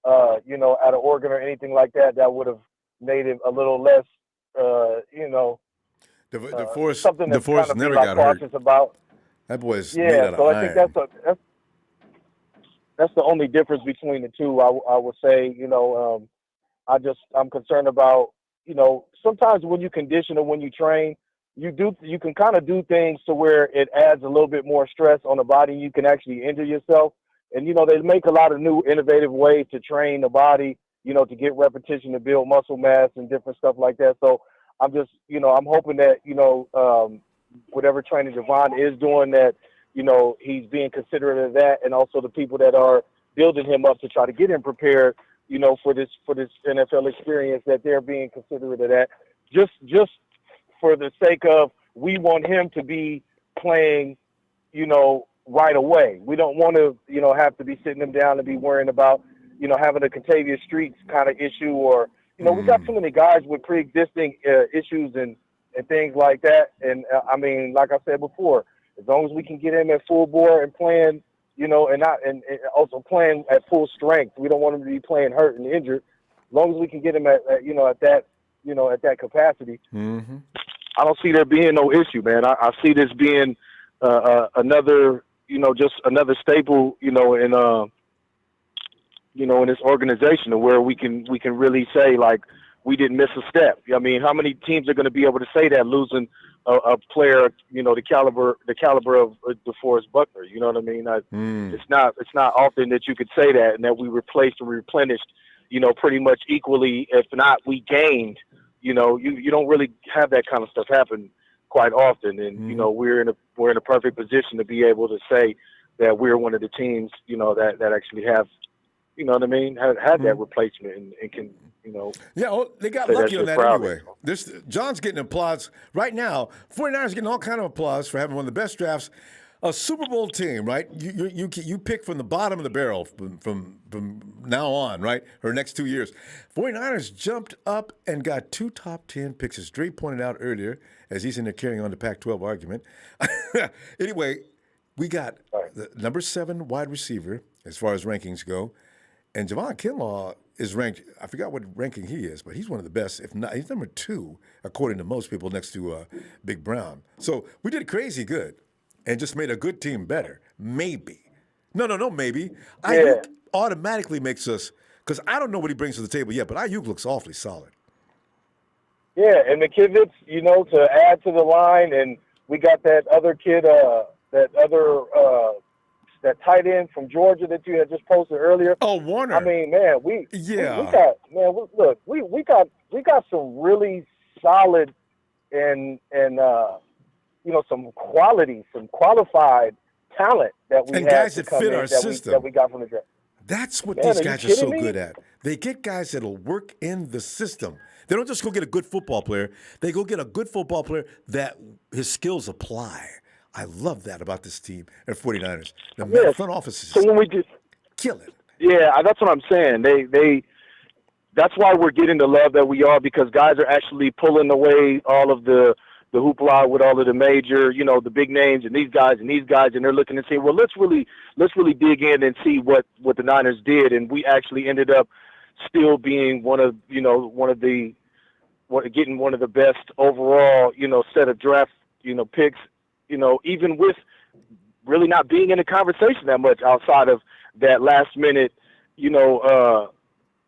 out of Oregon or anything like that would have made it a little less DeForest, something that's DeForest kind of never be got cautious hurt. About. That boy's made out of so I iron. think that's the only difference between the two. I would say, I'm concerned about, sometimes when you condition or when you train, you can kind of do things to where it adds a little bit more stress on the body. You can actually injure yourself. And, they make a lot of new innovative ways to train the body, to get repetition, to build muscle mass and different stuff like that. So I'm just, I'm hoping that, whatever training Javon is doing, that, he's being considerate of that, and also the people that are building him up to try to get him prepared, for this NFL experience, that they're being considerate of that. Just for the sake of, we want him to be playing, right away. We don't want to, have to be sitting him down and be worrying about, having a Contavious Streets kind of issue, or, we got too many guys with pre-existing issues and things like that. And like I said before, as long as we can get him at full bore and playing, and also playing at full strength, we don't want him to be playing hurt and injured. As long as we can get him at that capacity, I don't see there being no issue, man. I see this being another, just another staple, in this organization, where we can really say, like, we didn't miss a step. How many teams are going to be able to say that, losing a player, the caliber of DeForest Buckner? You know what I mean? It's not often that you could say that, and that we replaced and replenished, pretty much equally. If not, we gained. You don't really have that kind of stuff happen quite often, and we're in a perfect position to be able to say that we're one of the teams, that actually have, had that replacement and can. Yeah, well, they got lucky on that anyway. John's getting applause right now. 49ers getting all kind of applause for having one of the best drafts. A Super Bowl team, right? You pick from the bottom of the barrel from now on, right? Or next 2 years. 49ers jumped up and got 2 top 10 picks, as Dre pointed out earlier, as he's in there carrying on the Pac-12 argument. Anyway, we got the number 7 wide receiver as far as rankings go. And Javon Kinlaw is ranked, I forgot what ranking he is, but he's one of the best. If not, he's number 2, according to most people, next to Big Brown. So we did crazy good and just made a good team better. Maybe. No, maybe. Ayuk automatically makes us, because I don't know what he brings to the table yet, but Ayuk looks awfully solid. Yeah, and McKivitz, to add to the line, and we got that other kid, that tight end from Georgia that you had just posted earlier. Oh, Warner. I mean, man, we got some really solid and some qualified talent that we and guys that fit our system that we got from the draft. That's what these guys are so good at. They get guys that'll work in the system. They don't just go get a good football player. They go get a good football player that his skills apply. I love that about this team at 49ers. The front office is killing. Yeah, that's what I'm saying. That's why we're getting the love that we are, because guys are actually pulling away all of the hoopla with all of the major, the big names and these guys, and they're looking and saying, well, let's really dig in and see what the Niners did, and we actually ended up still being getting one of the best overall, set of draft, picks, even with really not being in the conversation that much outside of that last minute,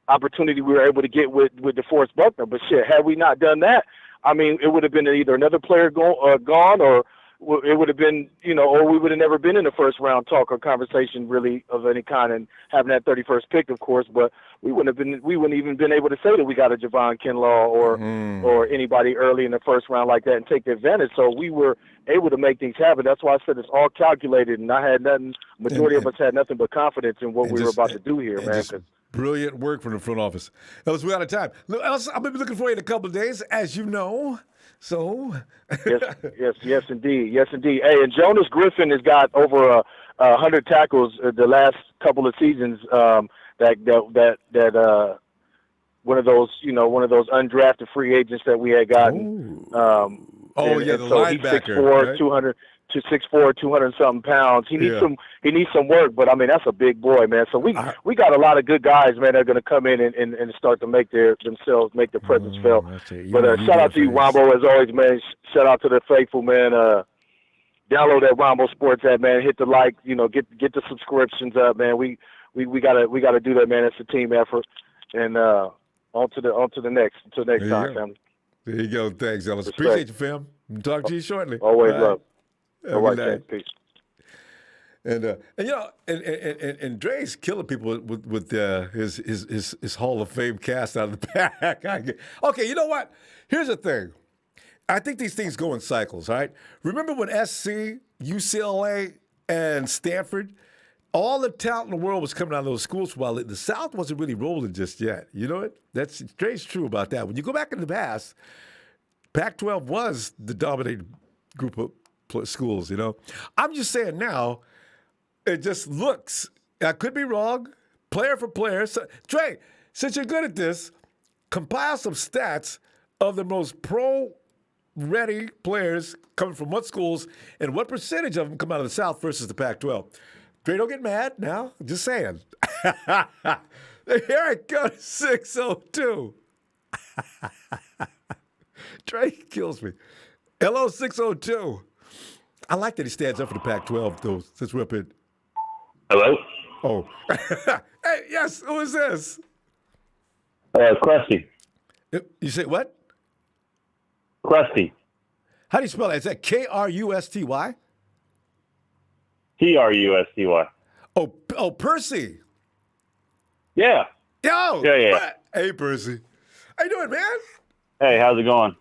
opportunity we were able to get with Deforest Buckner. But shit, had we not done that, I mean, it would have been either another player gone, or it would have been, or we would have never been in the first round talk or conversation really of any kind, and having that 31st pick, of course. But we wouldn't even been able to say that we got a Javon Kinlaw or anybody early in the first round like that and take the advantage. So we were able to make things happen. That's why I said it's all calculated, and I had nothing. Majority of us had nothing but confidence in what we were about to do here, man. Brilliant work from the front office. Ellis, we're out of time. Ellis, I'm going to be looking for you in a couple of days, as you know. So. yes, indeed. Hey, and Jonas Griffin has got over 100 tackles the last couple of seasons. That one of those undrafted free agents that we had gotten. The linebacker, he's 6'4", 200-something pounds. He needs some work, but I mean, that's a big boy, man. So we got a lot of good guys, man, that are going to come in and start to make their presence felt. But shout out to you, Ronbo, as always, man. Shout out to the faithful, man. Download that Ronbo Sports app, man. Hit the like, get the subscriptions up, man. We gotta do that, man. It's a team effort. And on to the next time, family. There you go. Thanks, Ellis. Appreciate you, fam. Talk to you shortly. Always love. All right, man. Peace. And Dre's killing people with his Hall of Fame cast out of the back. Okay, you know what? Here's the thing. I think these things go in cycles, all right? Remember when SC, UCLA, and Stanford, all the talent in the world was coming out of those schools while the South wasn't really rolling just yet. You know what? That's Dre's true about that. When you go back in the past, Pac-12 was the dominating group of schools, I'm just saying now, it just looks, I could be wrong, player for player. So, Dre, since you're good at this, compile some stats of the most pro-ready players coming from what schools and what percentage of them come out of the South versus the Pac-12. Dre, don't get mad now. Just saying. Here I go to 602. Dre kills me. Hello, 602. I like that he stands up for the Pac-12, though, since we're up in. Hello? Oh. Hey, yes, who is this? Krusty. You say what? Krusty. How do you spell that? Is that Krusty? Trusty. Oh, Percy. Yeah. Yo. Yeah. Hey, Percy. How you doing, man? Hey, how's it going?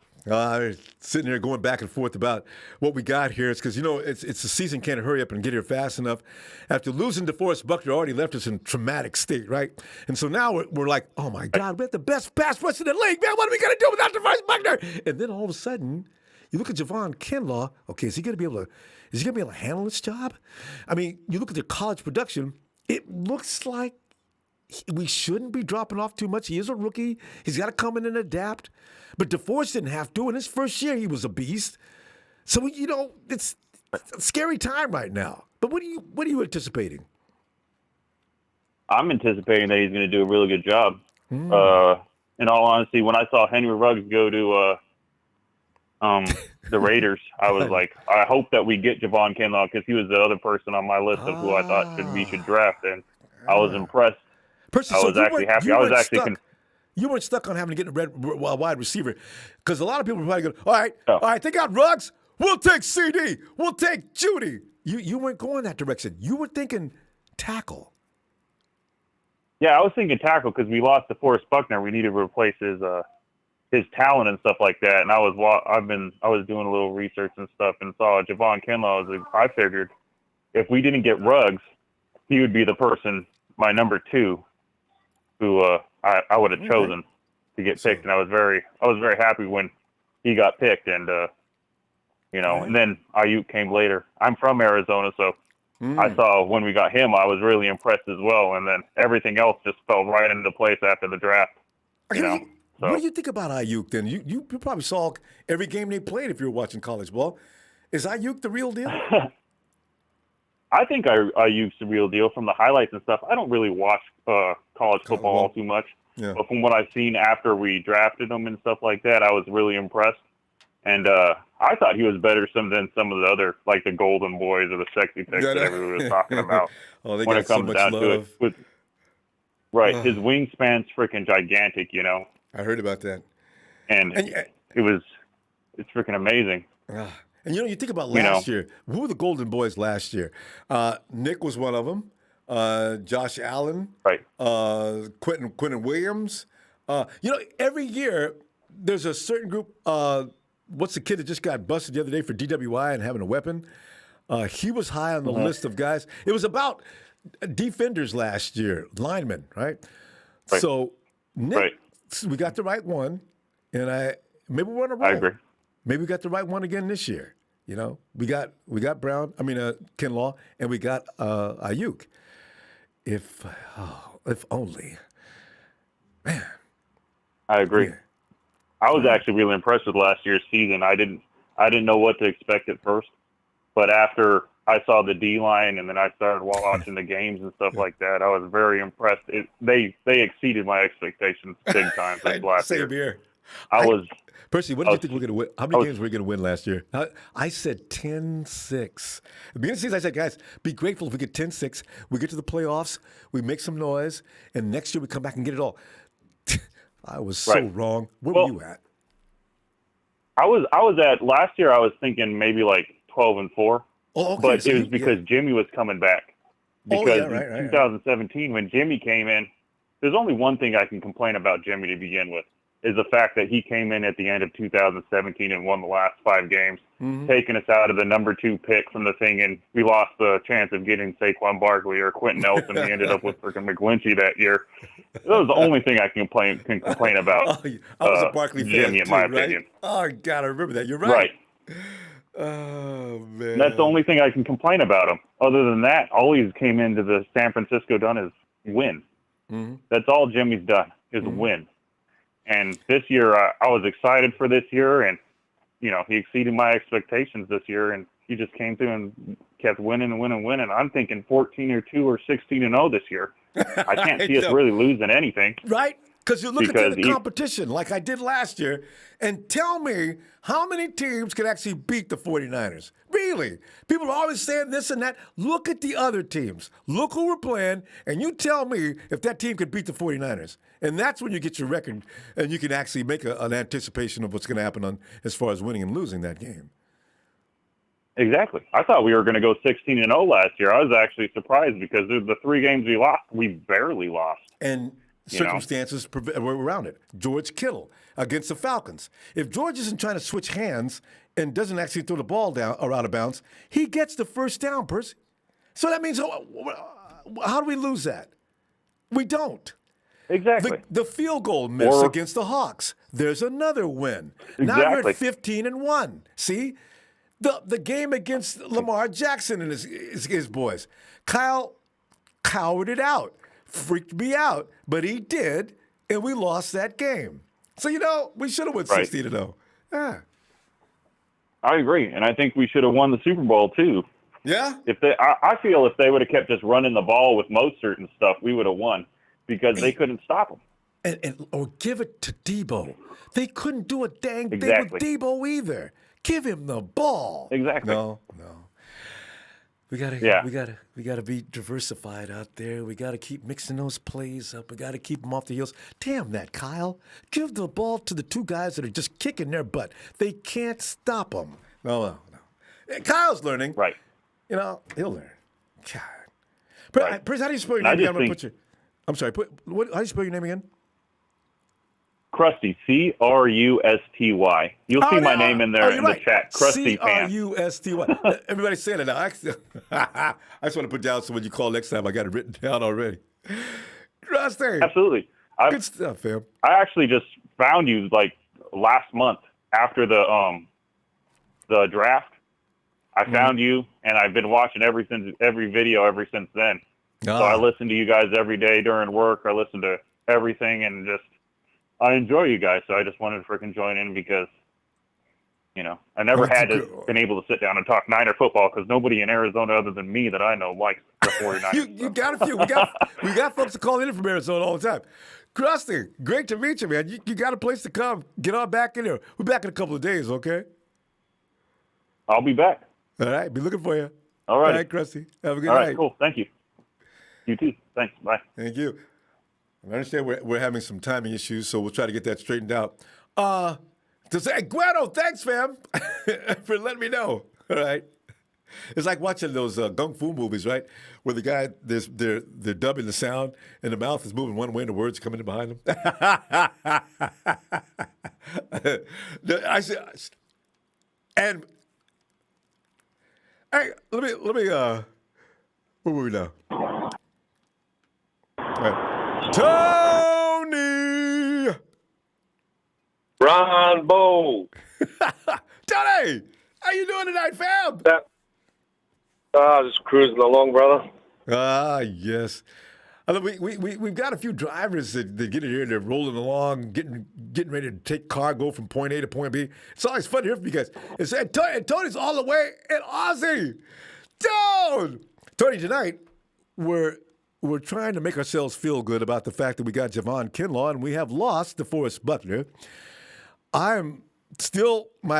Sitting here going back and forth about what we got here. It's because, it's the season can't hurry up and get here fast enough. After losing Deforest Buckner already left us in traumatic state, right? And so now we're like, oh, my God, we have the best pass rush in the league, man. What are we going to do without Deforest Buckner? And then all of a sudden, you look at Javon Kinlaw. Okay, is he going to be able to handle this job? I mean, you look at their college production, it looks like we shouldn't be dropping off too much. He is a rookie. He's got to come in and adapt. But DeForest didn't have to. In his first year, he was a beast. So, it's a scary time right now. But what are you anticipating? I'm anticipating that he's going to do a really good job. In all honesty, when I saw Henry Ruggs go to the Raiders, I was like, I hope that we get Javon Kinlaw because he was the other person on my list of who I thought we should draft, and I was impressed. Percy, I so was actually happy. I was actually stuck. You weren't stuck on having to get a wide receiver, because a lot of people were probably going, all right, they got Ruggs. We'll take CD. We'll take Judy. You weren't going that direction. You were thinking tackle. Yeah, I was thinking tackle because we lost Deforest Buckner. We needed to replace his talent and stuff like that. And I was doing a little research and stuff and saw Javon Kinlaw. I figured if we didn't get Ruggs, he would be the person, my number 2, who I would have chosen to get picked. And I was very happy when he got picked. And and then Ayuk came later. I'm from Arizona, so I saw when we got him, I was really impressed as well. And then everything else just fell right into place after the draft. So. What do you think about Ayuk then? You probably saw every game they played if you were watching college ball. Is Ayuk the real deal? I think Ayuk's the real deal from the highlights and stuff. I don't really watch college football all too much. Yeah. But from what I've seen after we drafted him and stuff like that, I was really impressed. And I thought he was better than some of the other, like the Golden Boys or the sexy picks that everyone was talking about. They when got it comes so much down love. to it. His wingspan's freaking gigantic, I heard about that. And it's freaking amazing. And you think about last year. Who were the Golden Boys last year? Nick was one of them. Josh Allen. Right. Quentin Williams. Every year there's a certain group. What's the kid that just got busted the other day for DWI and having a weapon? He was high on the list of guys. It was about defenders last year, linemen, right? So Nick, we got the right one, and maybe we're on a roll. I agree. Maybe we got the right one again this year. We got Kinlaw, and we got Ayuk. If only, man. I agree. Yeah. I was actually really impressed with last year's season. I didn't know what to expect at first, but after I saw the D line and then I started watching the games and stuff like that, I was very impressed. They exceeded my expectations big time this last year. Same here. Percy, what did you think we're going to win? How many games were we going to win last year? I said 10-6. At the beginning of the season, I said, guys, be grateful if we get 10-6. We get to the playoffs, we make some noise, and next year we come back and get it all. I was so wrong. Where were you at? I was at last year. I was thinking maybe like 12-4. Oh, okay. But it was because Jimmy was coming back. Because in 2017, when Jimmy came in, there's only one thing I can complain about Jimmy to begin with, is the fact that he came in at the end of 2017 and won the last 5 games, taking us out of the number 2 pick from the thing, and we lost the chance of getting Saquon Barkley or Quentin Nelson. We ended up with freaking McGlinchey that year. That was the only thing I can complain about. I was a Barkley fan Jimmy, in my opinion. Oh God, I remember that. You're right. Oh man, that's the only thing I can complain about him. Other than that, all he's came into the San Francisco done is win. That's all Jimmy's done is win. And this year, I was excited for this year, and he exceeded my expectations this year, and he just came through and kept winning and winning and winning. I'm thinking 14-2 or 16-0 this year. I can't see us really losing anything. Right? Because you look at the competition like I did last year, and tell me how many teams can actually beat the 49ers. Really? People are always saying this and that. Look at the other teams. Look who we're playing, and you tell me if that team could beat the 49ers. And that's when you get your record, and you can actually make an anticipation of what's going to happen as far as winning and losing that game. Exactly. I thought we were going to go 16-0 last year. I was actually surprised because the 3 games we lost, we barely lost. And circumstances were around it. George Kittle against the Falcons. If George isn't trying to switch hands and doesn't actually throw the ball down or out of bounds, he gets the first down, Percy. So that means, how do we lose that? We don't. Exactly. The field goal miss against the Hawks. There's another win. Exactly. Now you're at 15-1. See? The game against Lamar Jackson and his boys. Kyle cowered it out. Freaked me out, but he did, and we lost that game. So, we should have went 16-0. Yeah. I agree, and I think we should have won the Super Bowl, too. Yeah? I feel if they would have kept just running the ball with Mostert and stuff, we would have won because they couldn't stop them. or give it to Debo. They couldn't do a dang thing with Exactly. Debo either. Give him the ball. Exactly. No. We gotta be diversified out there. We gotta keep mixing those plays up. We gotta keep them off the heels. Damn that, Kyle! Give the ball to the two guys that are just kicking their butt. They can't stop them. No. Kyle's learning. Right. You know, he'll learn. God. Right. Prince, how do you spell your And I name again? just I'm gonna think- put you. I'm sorry. How do you spell your name again? Crusty, Crusty. You'll see my name in there in the chat. Crusty Pants. Crusty. Everybody's saying it now. I just want to put down so when you call next time, I got it written down already. Crusty. Absolutely. Good stuff, fam. I actually just found you like last month after the draft. I found you, and I've been watching every video ever since then. So I listen to you guys every day during work. I listen to everything, and just I enjoy you guys. So I just wanted to freaking join in because, you know, I never been able to sit down and talk Niner football because nobody in Arizona other than me that I know likes the 49ers. you got a few. We got folks that call in from Arizona all the time. Krusty, great to meet you, man. You got a place to come. Get on back in there. We're back in a couple of days, okay? I'll be back. All right. Be looking for you. All right. All right, Krusty. Have a good night. All right, cool. Thank you. You too. Thanks. Bye. Thank you. I understand we're having some timing issues, so we'll try to get that straightened out. To say, Guero, thanks, fam, for letting me know. All right. It's like watching those kung fu movies, right? Where the guy, they're dubbing the sound, and the mouth is moving one way, and the words coming in behind them. And hey, let me. Where were we now? All right. Tony. Ronbo. Tony, how you doing tonight, fam? Just cruising along, brother. Yes. We've got a few drivers that get in here. They're rolling along, getting ready to take cargo from point A to point B. It's always fun to hear from you guys. And Tony's all the way in Aussie. Dude! Tony, tonight, we're trying to make ourselves feel good about the fact that we got Javon Kinlaw and we have lost Deforest Buckner. My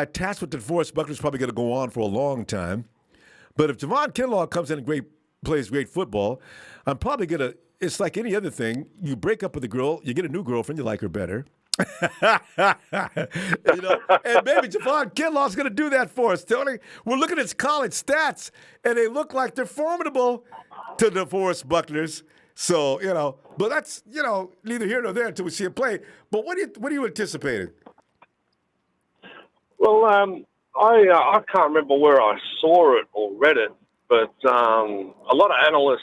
attachment to Deforest Buckner is probably going to go on for a long time. But if Javon Kinlaw comes in and plays great football, I'm probably going to, it's like any other thing. You break up with a girl, you get a new girlfriend, you like her better. And maybe Javon Kinlaw's going to do that for us, Tony. We're looking at his college stats, and they look like they're formidable to the Deforest Buckners. So, but that's, neither here nor there until we see him play. But what are you anticipating? Well, I can't remember where I saw it or read it, but a lot of analysts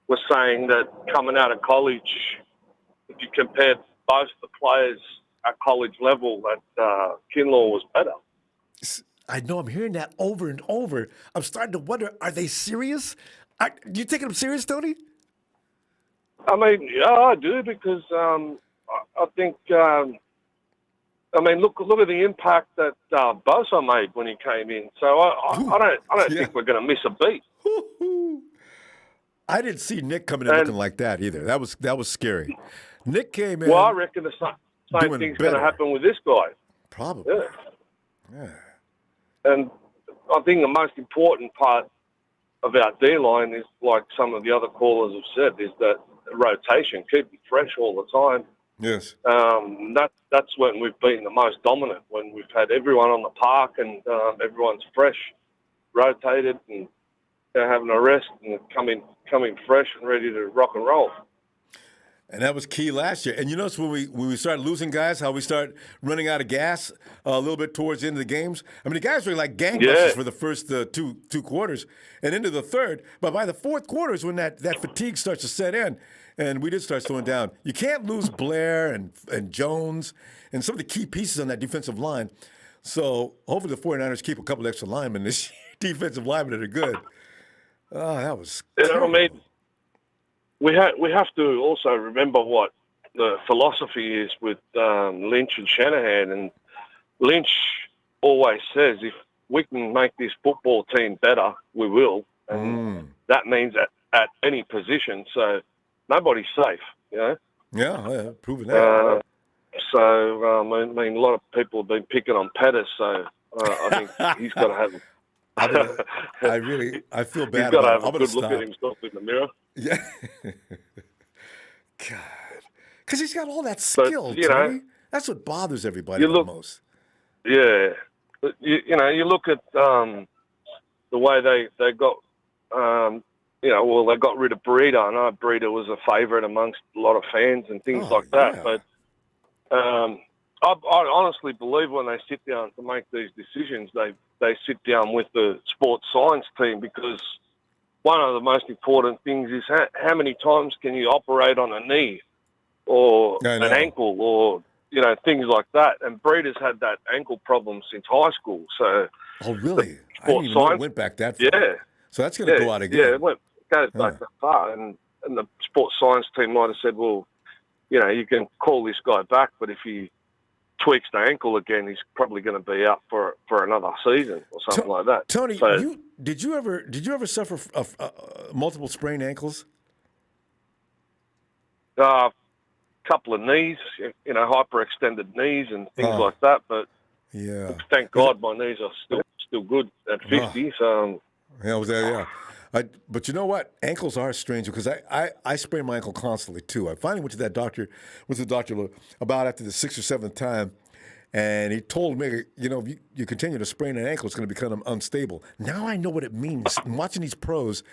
were saying that coming out of college, if you compared both the players at college level, that Kinlaw was better. I know. I'm hearing that over and over. I'm starting to wonder, are they serious? Do you take them serious, Tony? I mean, yeah, I do, because I think... look at the impact that Bosa made when he came in. So I don't think we're going to miss a beat. I didn't see Nick coming in looking like that either. That was scary. Nick came in. Well, I reckon the same thing's going to happen with this guy. Probably. Yeah. And I think the most important part of our D-line is, like some of the other callers have said, is that rotation, keep it fresh all the time. Yes. That's when we've been the most dominant, when we've had everyone on the park and everyone's fresh, rotated, and having a rest and coming fresh and ready to rock and roll. And that was key last year. And you notice when we started losing guys, how we start running out of gas a little bit towards the end of the games. I mean, the guys were like gangbusters for the first two quarters and into the third. But by the fourth quarter is when that fatigue starts to set in. And we did start slowing down. You can't lose Blair and Jones and some of the key pieces on that defensive line. So hopefully the 49ers keep a couple extra linemen this year, defensive linemen that are good. Oh, that was terrible. I mean, we have to also remember what the philosophy is with Lynch and Shanahan. And Lynch always says, if we can make this football team better, we will. And that means at any position. So nobody's safe, Yeah, proving that. I mean, a lot of people have been picking on Pettis, so I think he's got to have. I feel bad He's got to about it. have I'm a going to good look at stop. himself in the mirror. Yeah. God. Because he's got all that But, skill, you Tony. know, That's what bothers everybody the most. Yeah. But you look at the way they got, they got rid of Breeder. I know Breeder was a favourite amongst a lot of fans and things like that. Yeah. But I honestly believe when they sit down to make these decisions, they sit down with the sports science team, because one of the most important things is how many times can you operate on a knee or an ankle or, things like that. And Breeder's had that ankle problem since high school. So, oh, really? I didn't even know it went back that far. Yeah. So that's going to go out again. Yeah, it goes back that far. And the sports science team might have said, well, you can call this guy back, but if he tweaks the ankle again, he's probably going to be out for another season or something like that. Tony, did you ever suffer multiple sprained ankles? Couple of knees, hyperextended knees and things like that. But thank God my knees are still good at 50. So but you know what? Ankles are strange, because I sprain my ankle constantly too. I finally went to the doctor about after the 6th or 7th time, and he told me, if you continue to sprain an ankle, it's going to become unstable. Now I know what it means. And watching these pros,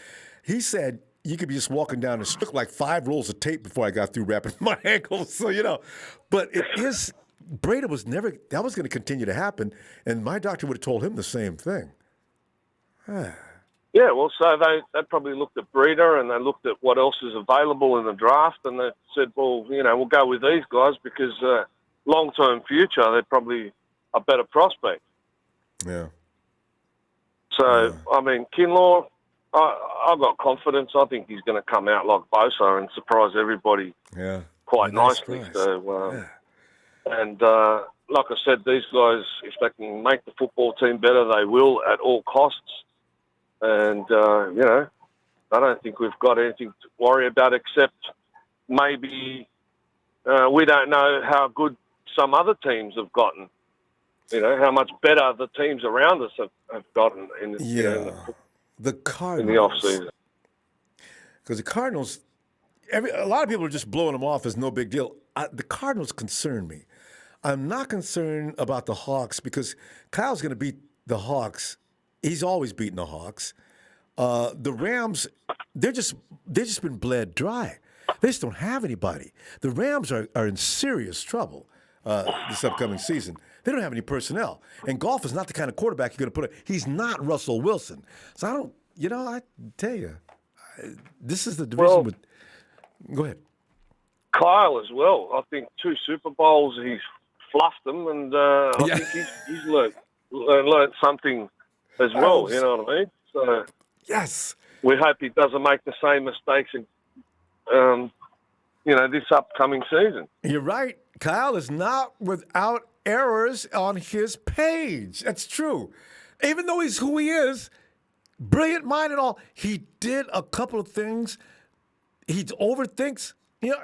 he said you could be just walking down and took like 5 rolls of tape before I got through wrapping my ankles. So, but it is, Breda was never, that was going to continue to happen. And my doctor would have told him the same thing. Yeah, well, so they probably looked at Breeder and they looked at what else is available in the draft, and they said, well, we'll go with these guys because long-term future, they're probably a better prospect. Yeah. So, I mean, Kinlaw, I've got confidence. I think he's going to come out like Bosa and surprise everybody quite nicely. So, and like I said, these guys, if they can make the football team better, they will at all costs. And, I don't think we've got anything to worry about, except maybe we don't know how good some other teams have gotten. How much better the teams around us have gotten in the Cardinals. In the off-season. Because the Cardinals, a lot of people are just blowing them off as no big deal. The Cardinals concern me. I'm not concerned about the Hawks, because Kyle's going to beat the Hawks. He's always beaten the Hawks. The Rams, they're just been bled dry. They just don't have anybody. The Rams are in serious trouble this upcoming season. They don't have any personnel. And Goff is not the kind of quarterback you're going to he's not Russell Wilson. So I don't, I tell you, this is the division with, go ahead. Kyle as well. I think 2 Super Bowls, he's fluffed them, and I think he's learned something as well, you know what I mean? So yes, we hope he doesn't make the same mistakes, this upcoming season. You're right. Kyle is not without errors on his page. That's true. Even though he's who he is, brilliant mind and all, he did a couple of things. He overthinks.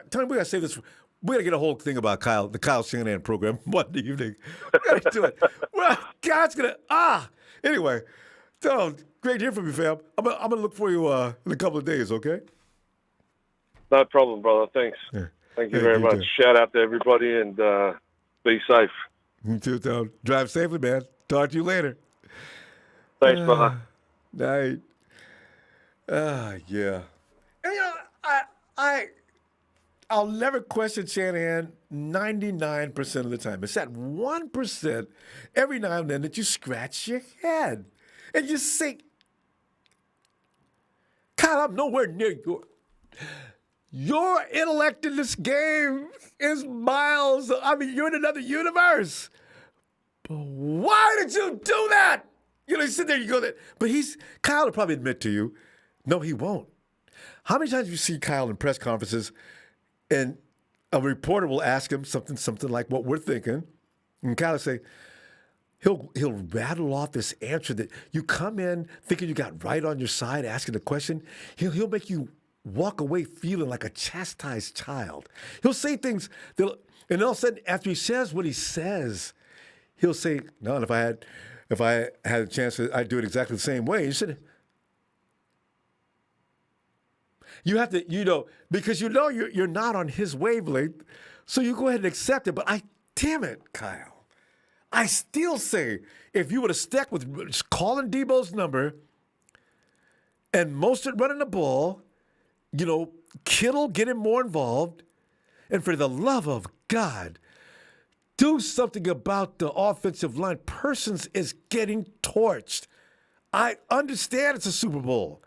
Tony, we got to say this. We got to get a whole thing about Kyle, the Kyle Shanahan program Monday evening. We got to do it. Well, God's going to, Anyway, great to hear from you, fam. I'm going to look for you in a couple of days, okay? No problem, brother. Thanks. Yeah. Thank you very much. Shout out to everybody, and be safe. You too, Tom. Drive safely, man. Talk to you later. Thanks, brother. Night. Yeah. And, I'll never question Shanahan 99% of the time. It's that 1% every now and then that you scratch your head and you think, Kyle, I'm nowhere near your intellect in this game is miles. You're in another universe. But why did you do that? You sit there, you go there. But Kyle will probably admit to you, no, he won't. How many times have you seen Kyle in press conferences and a reporter will ask him something like what we're thinking, and Kyle will say, he'll rattle off this answer that you come in thinking you got right on your side, asking a question. He'll make you walk away feeling like a chastised child. He'll say things, and all of a sudden, after he says what he says, he'll say, "No, and if I had a chance, I'd do it exactly the same way." You said, you have to, because you're not on his wavelength, so you go ahead and accept it. But damn it, Kyle, I still say if you would have stuck with calling Debo's number and Mostert running the ball, Kittle getting more involved, and for the love of God, do something about the offensive line. Persons is getting torched. I understand it's a Super Bowl,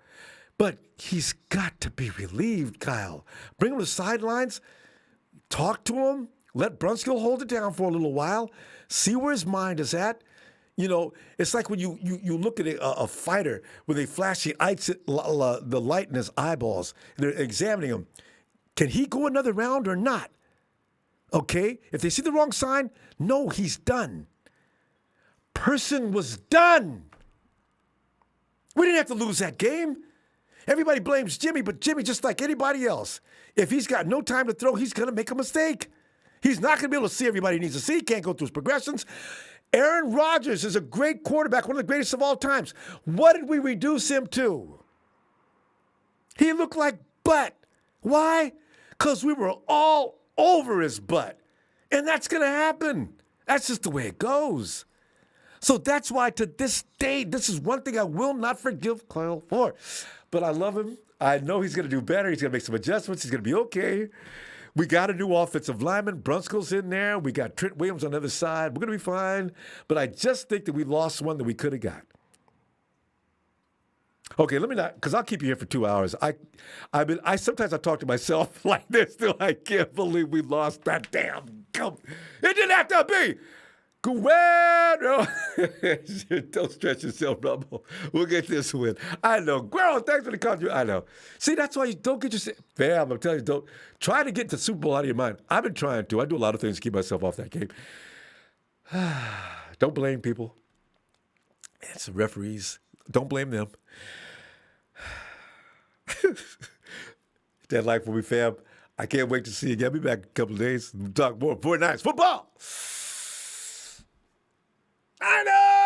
but he's got to be relieved, Kyle. Bring him to the sidelines, talk to him, let Brunskill hold it down for a little while, see where his mind is at. It's like when you look at a fighter when they flash the light in his eyeballs, and they're examining him. Can he go another round or not? Okay? If they see the wrong sign, no, he's done. Person was done. We didn't have to lose that game. Everybody blames Jimmy, but Jimmy, just like anybody else, if he's got no time to throw, he's going to make a mistake. He's not going to be able to see everybody he needs to see. He can't go through his progressions. Aaron Rodgers is a great quarterback, one of the greatest of all times. What did we reduce him to? He looked like butt. Why? Because we were all over his butt. And that's going to happen. That's just the way it goes. So that's why to this day, this is one thing I will not forgive Kyle for. But I love him. I know he's going to do better. He's going to make some adjustments. He's going to be okay. We got a new offensive lineman. Brunskill's in there. We got Trent Williams on the other side. We're going to be fine. But I just think that we lost one that we could have got. Okay, let me not, because I'll keep you here for 2 hours. I sometimes I talk to myself like this, still. I can't believe we lost that damn gum. It didn't have to be. Guerrero. Don't stretch yourself, Ronbo. We'll get this win. I know. Guerrero, thanks for the country. I know. See, that's why you don't get yourself. Fam, I'm telling you, don't try to get the Super Bowl out of your mind. I've been trying to. I do a lot of things to keep myself off that game. Don't blame people. It's the referees. Don't blame them. That life for me, fam. I can't wait to see you again. I'll be back in a couple of days. We'll talk more 49ers football. I know.